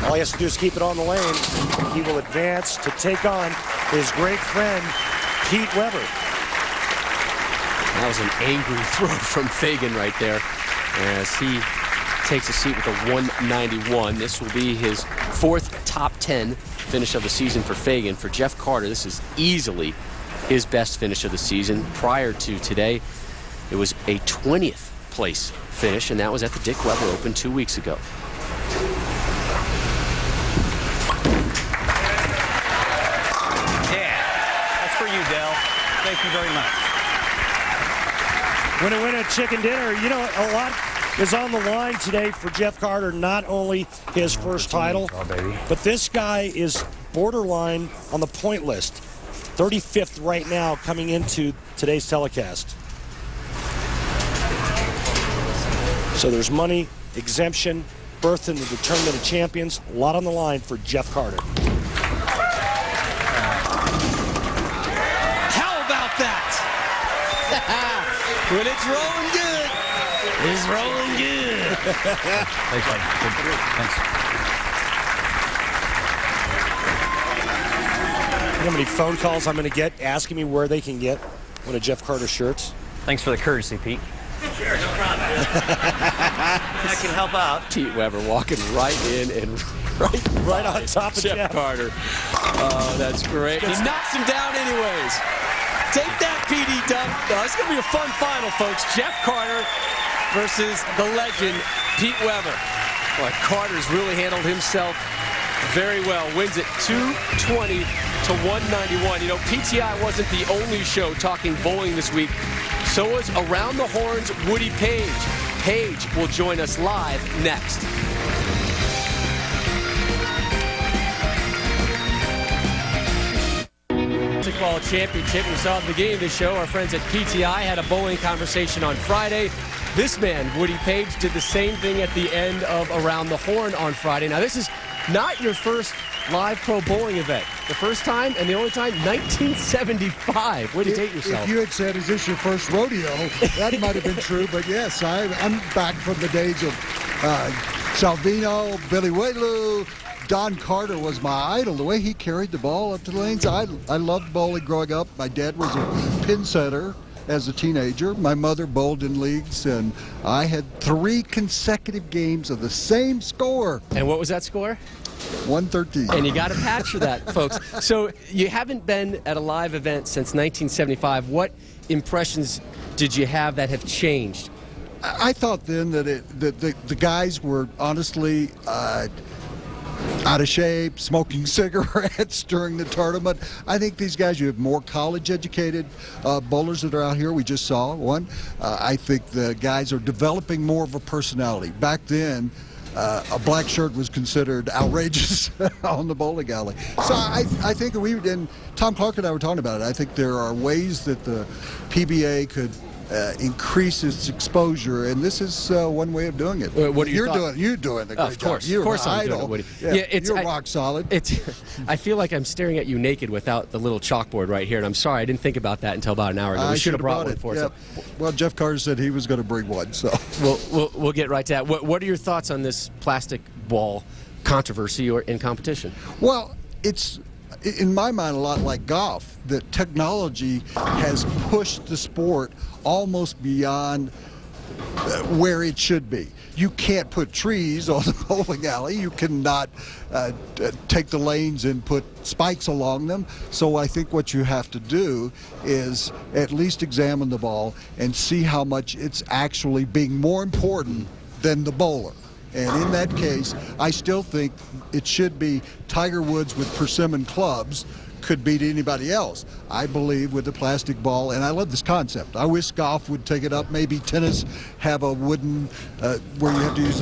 all he has to do is keep it on the lane. He will advance to take on his great friend, Pete Weber. That was an angry throw from Fagen right there as he takes a seat with a 191. This will be his 4th top 10 finish of the season for Fagen. For Jeff Carter, this is easily his best finish of the season. Prior to today, it was a 20th place finish, and that was at the Dick Weber Open 2 weeks ago. Yeah, that's for you, Dell. Thank you very much. Winner, chicken dinner. You know, a lot is on the line today for Jeff Carter. Not only his first title, but this guy is borderline on the point list. 35th right now coming into today's telecast. So there's money, exemption, berth into the Tournament of Champions. A lot on the line for Jeff Carter. How about that? When it's rolling good, it's rolling good. Thanks, buddy. Thanks. You know how many phone calls I'm going to get asking me where they can get one of Jeff Carter's shirts? Thanks for the courtesy, Pete. Sure, no problem. I can help out. Pete Weber walking right in and right on top of Jeff Carter. Oh, that's great. He knocks him down anyways. Take that, PD Dub. Oh, it's going to be a fun final, folks. Jeff Carter versus the legend, Pete Weber. Boy, Carter's really handled himself very well. Wins it 220 to 191. You know, PTI wasn't the only show talking bowling this week. So was Around the Horn's Woody Page. Page will join us live next. Ball Championship. We saw at the beginning of the show, our friends at PTI had a bowling conversation on Friday. This man, Woody Page, did the same thing at the end of Around the Horn on Friday. Now, this is not your first live pro bowling event. The first time and the only time, 1975. Way to date yourself. If you had said, is this your first rodeo, that might have been true. But yes, I'm back from the days of Salvino, Billy Whaley. Don Carter was my idol. The way he carried the ball up to the lanes, I loved bowling growing up. My dad was a pin setter as a teenager. My mother bowled in leagues, and I had 3 consecutive games of the same score. And what was that score? 113. And you got a patch for that, folks. So you haven't been at a live event since 1975. What impressions did you have that have changed? I thought then that the guys were honestly out of shape, smoking cigarettes during the tournament. I think these guys, you have more college-educated bowlers that are out here. We just saw one. I think the guys are developing more of a personality. Back then, a black shirt was considered outrageous on the bowling alley. So I think and Tom Clark and I were talking about it. I think there are ways that the PBA could increase its exposure, and this is one way of doing it. What are you're doing a great of course, job. You're of course an I'm idol. doing it, Woody. Yeah, you're rock solid. I feel like I'm staring at you naked without the little chalkboard right here, and I'm sorry I didn't think about that until about an hour ago. We should have brought one for us. Well, Jeff Carter said he was going to bring one, so we'll get right to that. What are your thoughts on this plastic ball controversy or in competition? Well, it's in my mind a lot like golf. That technology has pushed the sport almost beyond where it should be. You can't put trees on the bowling alley. You cannot take the lanes and put spikes along them. So I think what you have to do is at least examine the ball and see how much it's actually being more important than the bowler. And in that case, I still think it should be Tiger Woods with persimmon clubs could beat anybody else. I believe with the plastic ball, and I love this concept. I wish golf would take it up. Maybe tennis have a wooden, where you have to use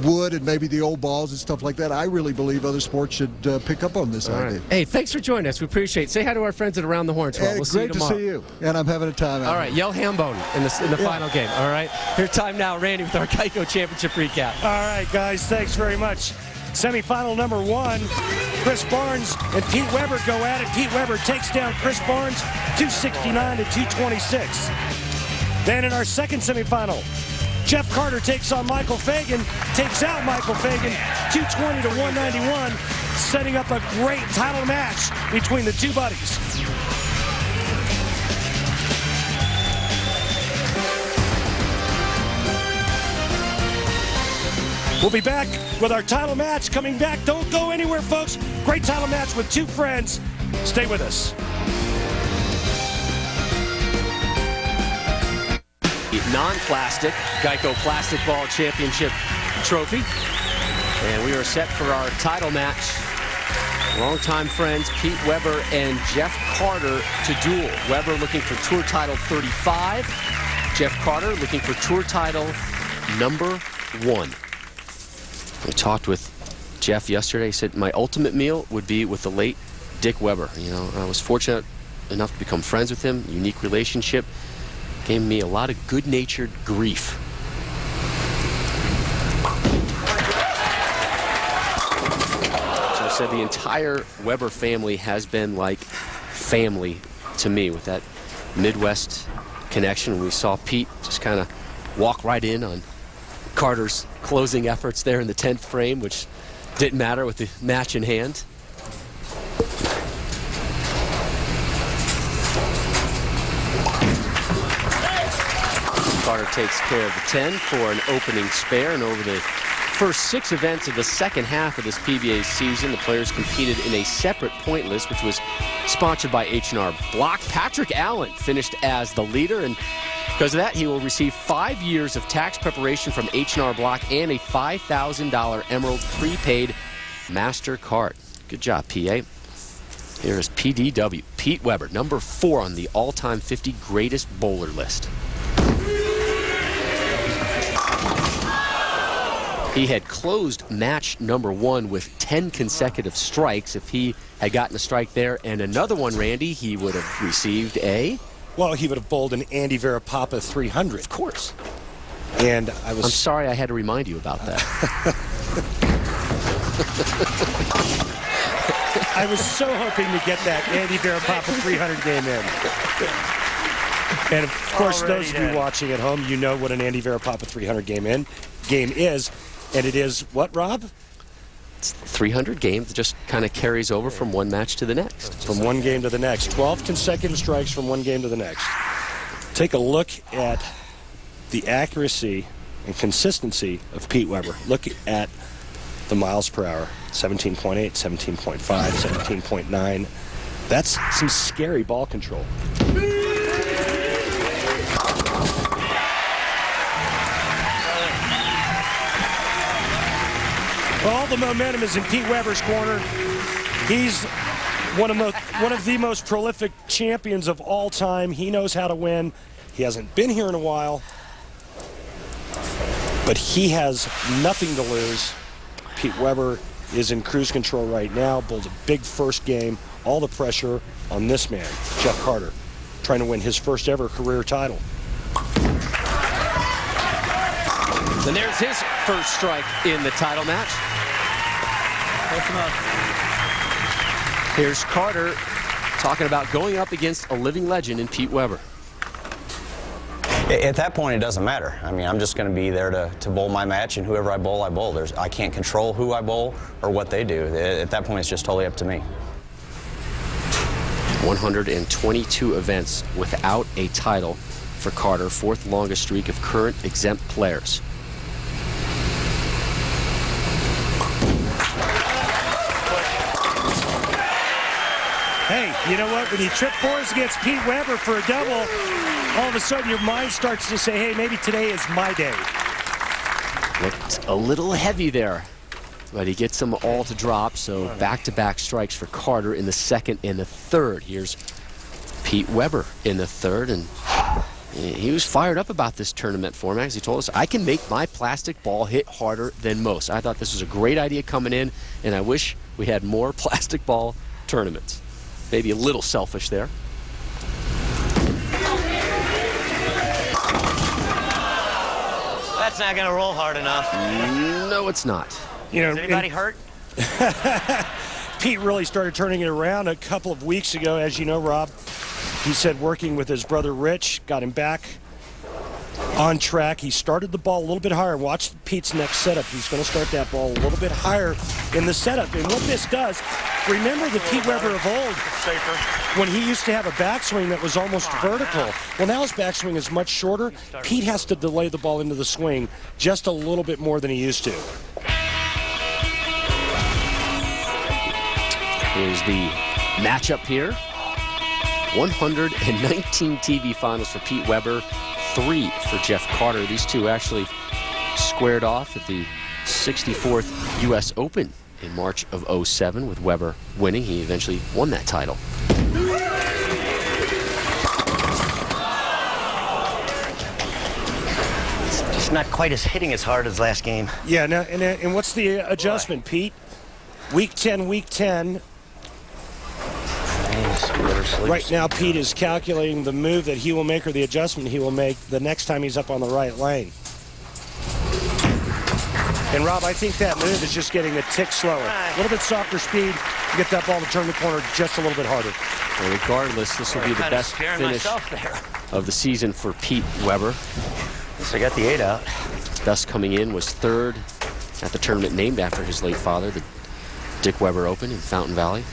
wood and maybe the old balls and stuff like that. I really believe other sports should pick up on this idea. Hey, thanks for joining us. We appreciate it. Say hi to our friends at Around the Horn. We'll see you tomorrow. Great to see you, and I'm having a time out. All right, yell Hambone in the final game. All right, your time now, Randy, with our Geico Championship recap. All right, guys, thanks very much. Semifinal number 1, Chris Barnes and Pete Weber go at it. Pete Weber takes down Chris Barnes 269 to 226. Then in our second semifinal, Jeff Carter takes on Michael Fagen, takes out Michaal Fagen 220 to 191, setting up a great title match between the two buddies. We'll be back with our title match coming back. Don't go anywhere, folks. Great title match with two friends. Stay with us. Non-plastic Geico Plastic Ball Championship trophy. And we are set for our title match. Longtime friends Pete Weber and Jeff Carter to duel. Weber looking for tour title 35. Jeff Carter looking for tour title number 1. We talked with Jeff yesterday. He said, my ultimate meal would be with the late Dick Weber. You know, I was fortunate enough to become friends with him. Unique relationship. Gave me a lot of good-natured grief. So I said the entire Weber family has been like family to me with that Midwest connection. We saw Pete just kind of walk right in on Carter's closing efforts there in the 10th frame, which didn't matter with the match in hand. Carter takes care of the 10 for an opening spare, and over the first 6 events of the second half of this PBA season, the players competed in a separate point list, which was sponsored by H&R Block. Patrick Allen finished as the leader, and because of that, he will receive 5 years of tax preparation from H&R Block and a $5,000 Emerald prepaid MasterCard. Good job, PA. Here is PDW, Pete Weber, number 4 on the all-time 50 greatest bowler list. He had closed match number 1 with 10 consecutive strikes. If he had gotten a strike there and another one, Randy, he would have received a... Well, he would have bowled an Andy Verapapa 300. Of course. And I'm sorry I had to remind you about that. I was so hoping to get that Andy Verapapa 300 game in. And, of course, those of you watching at home, you know what an Andy Verapapa 300 game is. And it is what, Rob? It's 300 games that just kind of carries over from one match to the next. From one game to the next. 12 consecutive strikes from one game to the next. Take a look at the accuracy and consistency of Pete Weber. Look at the miles per hour. 17.8, 17.5, 17.9. That's some scary ball control. Well, all the momentum is in Pete Weber's corner. He's one of the most prolific champions of all time. He knows how to win. He hasn't been here in a while, but he has nothing to lose. Pete Weber is in cruise control right now, bowls a big first game. All the pressure on this man, Jeff Carter, trying to win his first ever career title. And there's his first strike in the title match. Close enough. Here's Carter talking about going up against a living legend in Pete Weber. At that point, it doesn't matter. I mean, I'm just going to be there to bowl my match, and whoever I bowl, I bowl. I can't control who I bowl or what they do. At that point, it's just totally up to me. 122 events without a title for Carter, 4th longest streak of current exempt players. Hey, you know what? When you trip 4s against Pete Weber for a double, all of a sudden your mind starts to say, hey, maybe today is my day. Looked a little heavy there, but he gets them all to drop, so back-to-back strikes for Carter in the 2nd and the 3rd. Here's Pete Weber in the 3rd, and he was fired up about this tournament format because he told us, I can make my plastic ball hit harder than most. I thought this was a great idea coming in, and I wish we had more plastic ball tournaments. Maybe a little selfish there. That's not going to roll hard enough. No, it's not. You know, is anybody hurt? Pete really started turning it around a couple of weeks ago, as you know, Rob. He said working with his brother Rich got him back on track. He started the ball a little bit higher. Watch Pete's next setup. He's going to start that ball a little bit higher in the setup. And what this does, remember the Pete Weber of old, when he used to have a backswing that was almost vertical. Well, now his backswing is much shorter. Pete has to delay the ball into the swing just a little bit more than he used to. is the matchup here. 119 TV finals for Pete Weber, 3 for Jeff Carter. These two actually squared off at the 64th U.S. Open in March of '07 with Weber winning. He eventually won that title. It's not quite hitting as hard as last game. Yeah, now, and what's the adjustment, Pete? Week 10. Right now, Pete is calculating the move that he will make or the adjustment he will make the next time he's up on the right lane. And, Rob, I think that move is just getting a tick slower. A little bit softer speed to get that ball to turn the corner just a little bit harder. Well, regardless, this will be the best finish of the season for Pete Weber. So I got the 8 out. Best coming in was 3rd at the tournament named after his late father, the Dick Weber Open in Fountain Valley.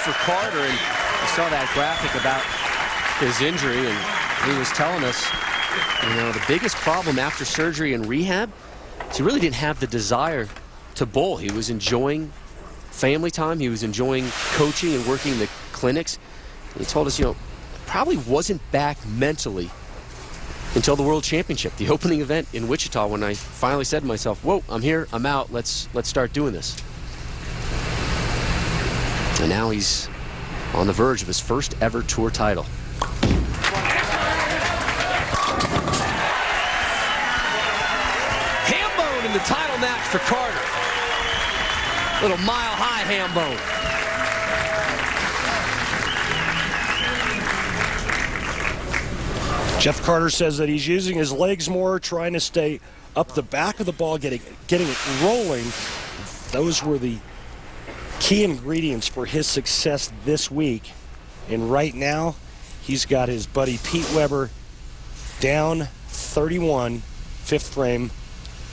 For Carter, and I saw that graphic about his injury, and he was telling us, you know, the biggest problem after surgery and rehab is he really didn't have the desire to bowl. He was enjoying family time, he was enjoying coaching and working the clinics. And he told us, you know, probably wasn't back mentally until the World Championship, the opening event in Wichita, when I finally said to myself, whoa, I'm here, I'm out, let's start doing this. And now he's on the verge of his first ever tour title. Ham bone in the title match for Carter. Little mile-high ham bone. Jeff Carter says that he's using his legs more, trying to stay up the back of the ball, getting it rolling. Those were the key ingredients for his success this week. And right now, he's got his buddy Pete Weber down 31, 5th frame,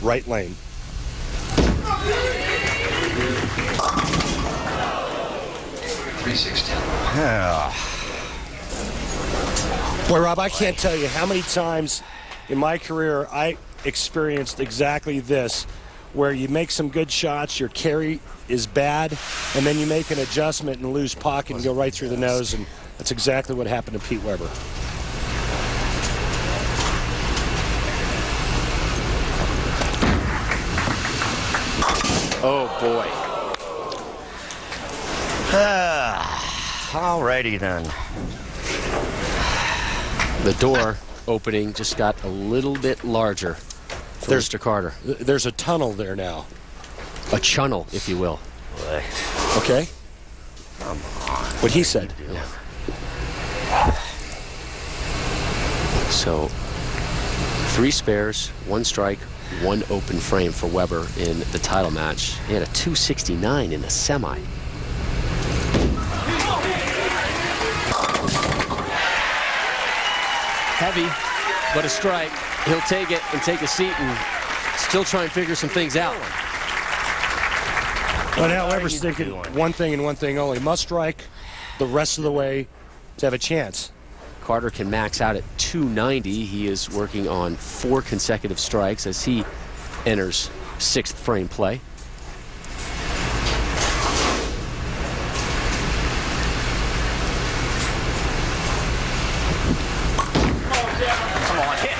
right lane. Boy, Rob, I can't tell you how many times in my career I experienced exactly this, where you make some good shots, your carry is bad, and then you make an adjustment and lose pocket and go right through the nose, and that's exactly what happened to Pete Weber. Oh, boy. Alrighty then. The door opening just got a little bit larger for Mr. Carter. There's a tunnel there now. A chunnel, if you will. Boy. Okay. Come on. What he said. Yeah. So, 3 spares, 1 strike, 1 open frame for Weber in the title match. He had a 269 in the semi. Heavy, but a strike. He'll take it and take a seat and still try and figure some things out. But now Weber's thinking one thing and one thing only. Must strike the rest of the way to have a chance. Carter can max out at 290. He is working on 4 consecutive strikes as he enters 6th frame play. Come on, hit.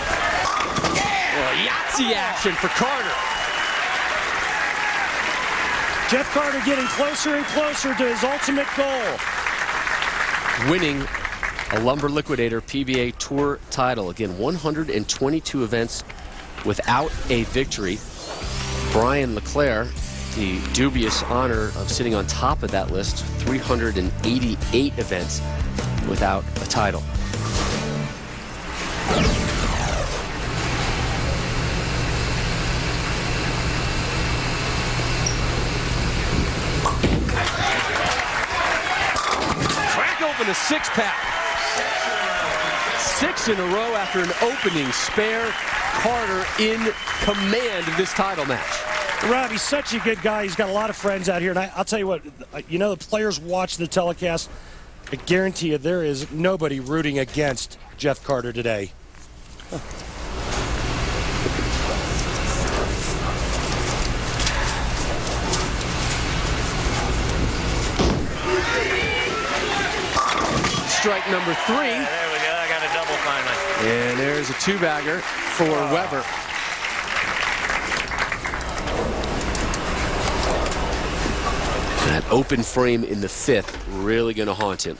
Yahtzee action for Carter. Jeff Carter getting closer and closer to his ultimate goal. Winning a Lumber Liquidator PBA Tour title. Again, 122 events without a victory. Brian LeClaire, the dubious honor of sitting on top of that list, 388 events without a title. Open a 6-pack. 6 in a row after an opening spare. Carter in command of this title match. Rob, he's such a good guy. He's got a lot of friends out here. And I'll tell you what, you know, the players watch the telecast. I guarantee you there is nobody rooting against Jeff Carter today. Strike number 3. Yeah, there we go. I got a double finally. And there's a 2-bagger for Weber. That open frame in the 5th really going to haunt him.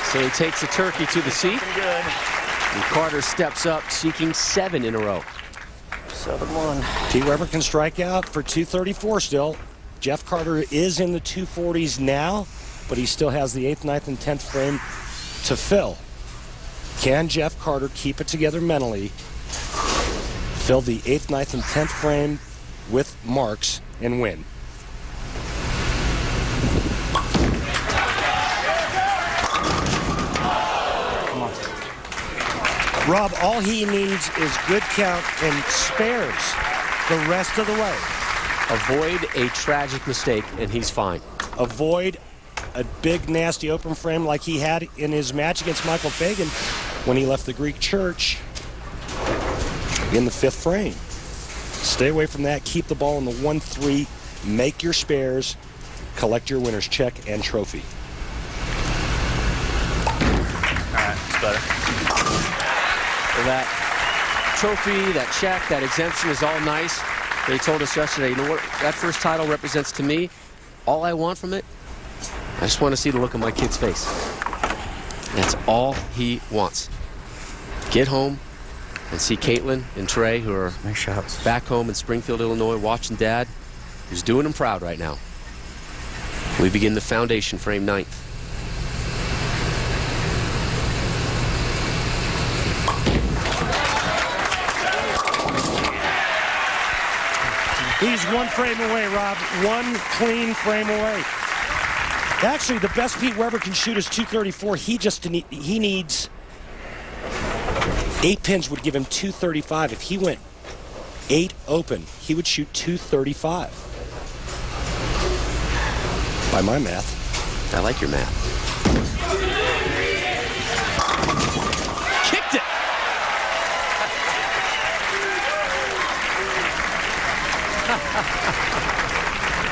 So he takes the turkey to the seat. And Carter steps up, seeking 7 in a row. 7-1. Pete Weber can strike out for 234 still. Jeff Carter is in the 240s now, but he still has the 8th, 9th, and 10th frame to fill. Can Jeff Carter keep it together mentally, fill the 8th, 9th, and 10th frame with marks, and win? Rob, all he needs is good count and spares the rest of the way. Avoid a tragic mistake, and he's fine. Avoid a big, nasty open frame like he had in his match against Michael Fagen when he left the Greek church in the 5th frame. Stay away from that. Keep the ball in the 1-3. Make your spares. Collect your winner's check and trophy. All right, it's better. That trophy, that check, that exemption is all nice. They told us yesterday, you know what that first title represents to me? All I want from it, I just want to see the look on my kid's face. That's all he wants. Get home and see Caitlin and Trey, who are back home in Springfield, Illinois, watching Dad, who's doing him proud right now. We begin the foundation frame 9th. He's 1 frame away, Rob. 1 clean frame away. Actually, the best Pete Weber can shoot is 234. He needs 8 pins would give him 235. If he went 8 open, he would shoot 235. By my math. I like your math. Kicked it!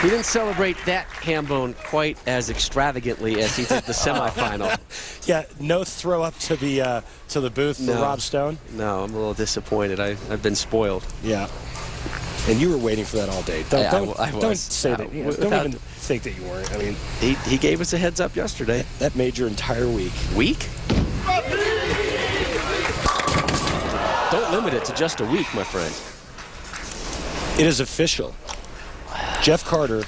He didn't celebrate that ham bone quite as extravagantly as he did the semifinal. Yeah, no throw up to the booth for Rob Stone. No, I'm a little disappointed. I've been spoiled. Yeah, and you were waiting for that all day. Don't say that. You know, don't even think that you weren't. I mean, he gave us a heads up yesterday. That made your entire week. Week? Don't limit it to just a week, my friend. It is official. Jeff Carter.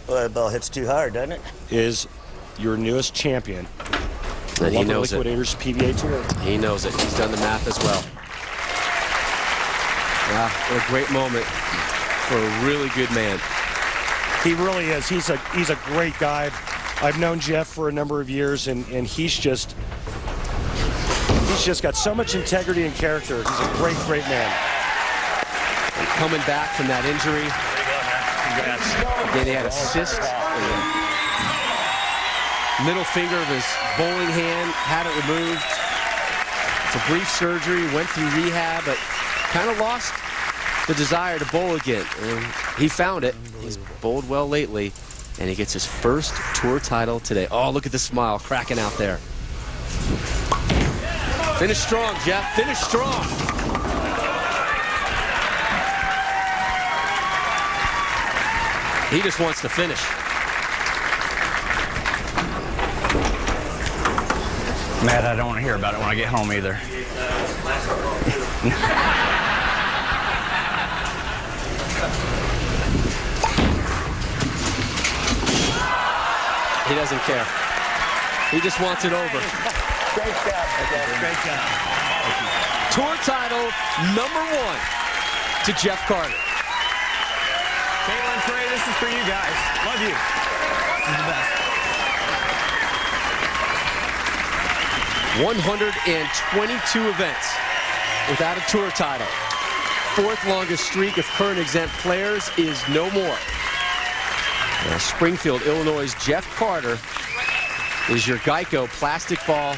Well, that ball hits too hard, doesn't it? Is your newest champion. And he knows Liquidators PBA Tour. He knows it. He's done the math as well. Yeah, what a great moment for a really good man. He really is. He's a great guy. I've known Jeff for a number of years, and he's just got so much integrity and character. He's a great, great man. And coming back from that injury. Again, he had a cyst in the middle finger of his bowling hand, had it removed. It's a brief surgery, went through rehab, but kind of lost the desire to bowl again. And he found it. He's bowled well lately, and he gets his first tour title today. Oh, look at the smile cracking out there. Finish strong, Jeff. Finish strong. He just wants to finish. Matt, I don't want to hear about it when I get home either. He doesn't care. He just wants it over. Great job. Great job. Tour title #1 to Jeff Carter. Caitlin, Trey, this is for you guys. Love you. This is the best. 122 events without a tour title. 4th longest streak of current exempt players is no more. Now, Springfield, Illinois' Jeff Carter is your Geico plastic ball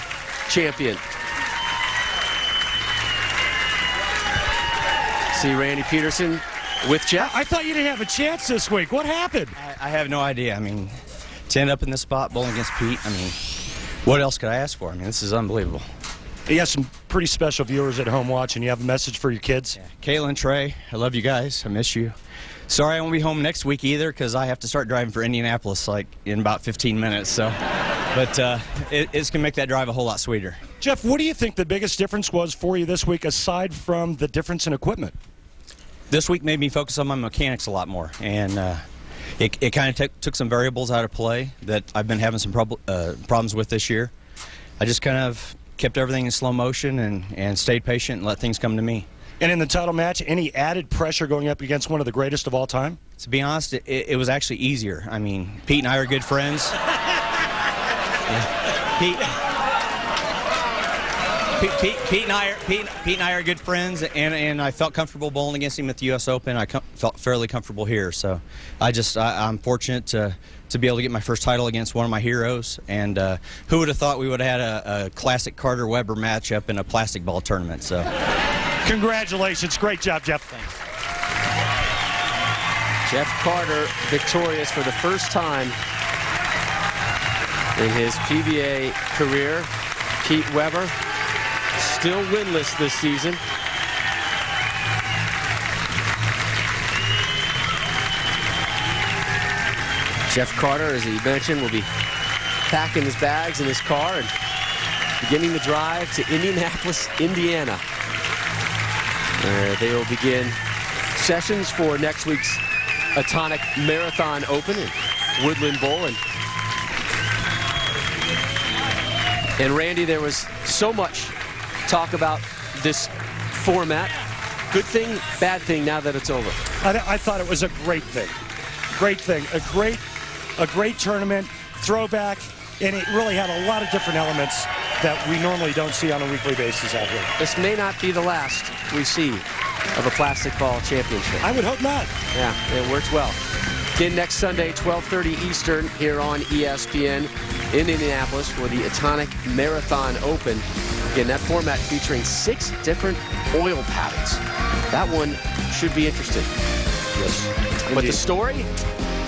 champion. See Randy Peterson with Jeff. I thought you didn't have a chance this week. What happened? I have no idea. I mean, to end up in this spot bowling against Pete, I mean, what else could I ask for? I mean, this is unbelievable. You have some pretty special viewers at home watching. You have a message for your kids? Yeah. Caitlin, Trey, I love you guys. I miss you. Sorry I won't be home next week either because I have to start driving for Indianapolis like in about 15 minutes. So, but it's going to make that drive a whole lot sweeter. Jeff, what do you think the biggest difference was for you this week aside from the difference in equipment? This week made me focus on my mechanics a lot more, and it kind of took some variables out of play that I've been having some problems with this year. I just kind of kept everything in slow motion and stayed patient and let things come to me. And in the title match, any added pressure going up against one of the greatest of all time? To be honest, it was actually easier. I mean, Pete and I are good friends. Pete and I are good friends, and I felt comfortable bowling against him at the U.S. Open. I felt fairly comfortable here, so I'm fortunate to be able to get my first title against one of my heroes. And who would have thought we would have had a classic Carter-Weber matchup in a plastic ball tournament? So, congratulations, great job, Jeff. Thanks. Jeff Carter victorious for the first time in his PBA career. Pete Weber still winless this season. Jeff Carter, as he mentioned, will be packing his bags in his car and beginning the drive to Indianapolis, Indiana. They will begin sessions for next week's Atonic Marathon Open in Woodland Bowl. And Randy, there was so much talk about this format. Good thing, bad thing now that it's over. I thought it was a great thing. Great thing. A great tournament, throwback, and it really had a lot of different elements that we normally don't see on a weekly basis out here. This may not be the last we see of a plastic ball championship. I would hope not. Yeah, it works well. Again, next Sunday, 12:30 Eastern, here on ESPN in Indianapolis for the Atonic Marathon Open. Again, that format featuring 6 different oil patterns. That one should be interesting. Yes. But the story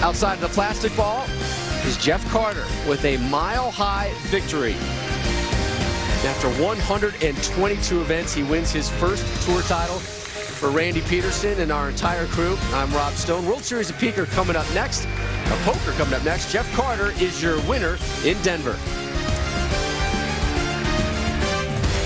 outside of the plastic ball is Jeff Carter with a mile-high victory. After 122 events, he wins his first tour title. For Randy Peterson and our entire crew, I'm Rob Stone. World Series of Poker coming up next. Jeff Carter is your winner in Denver.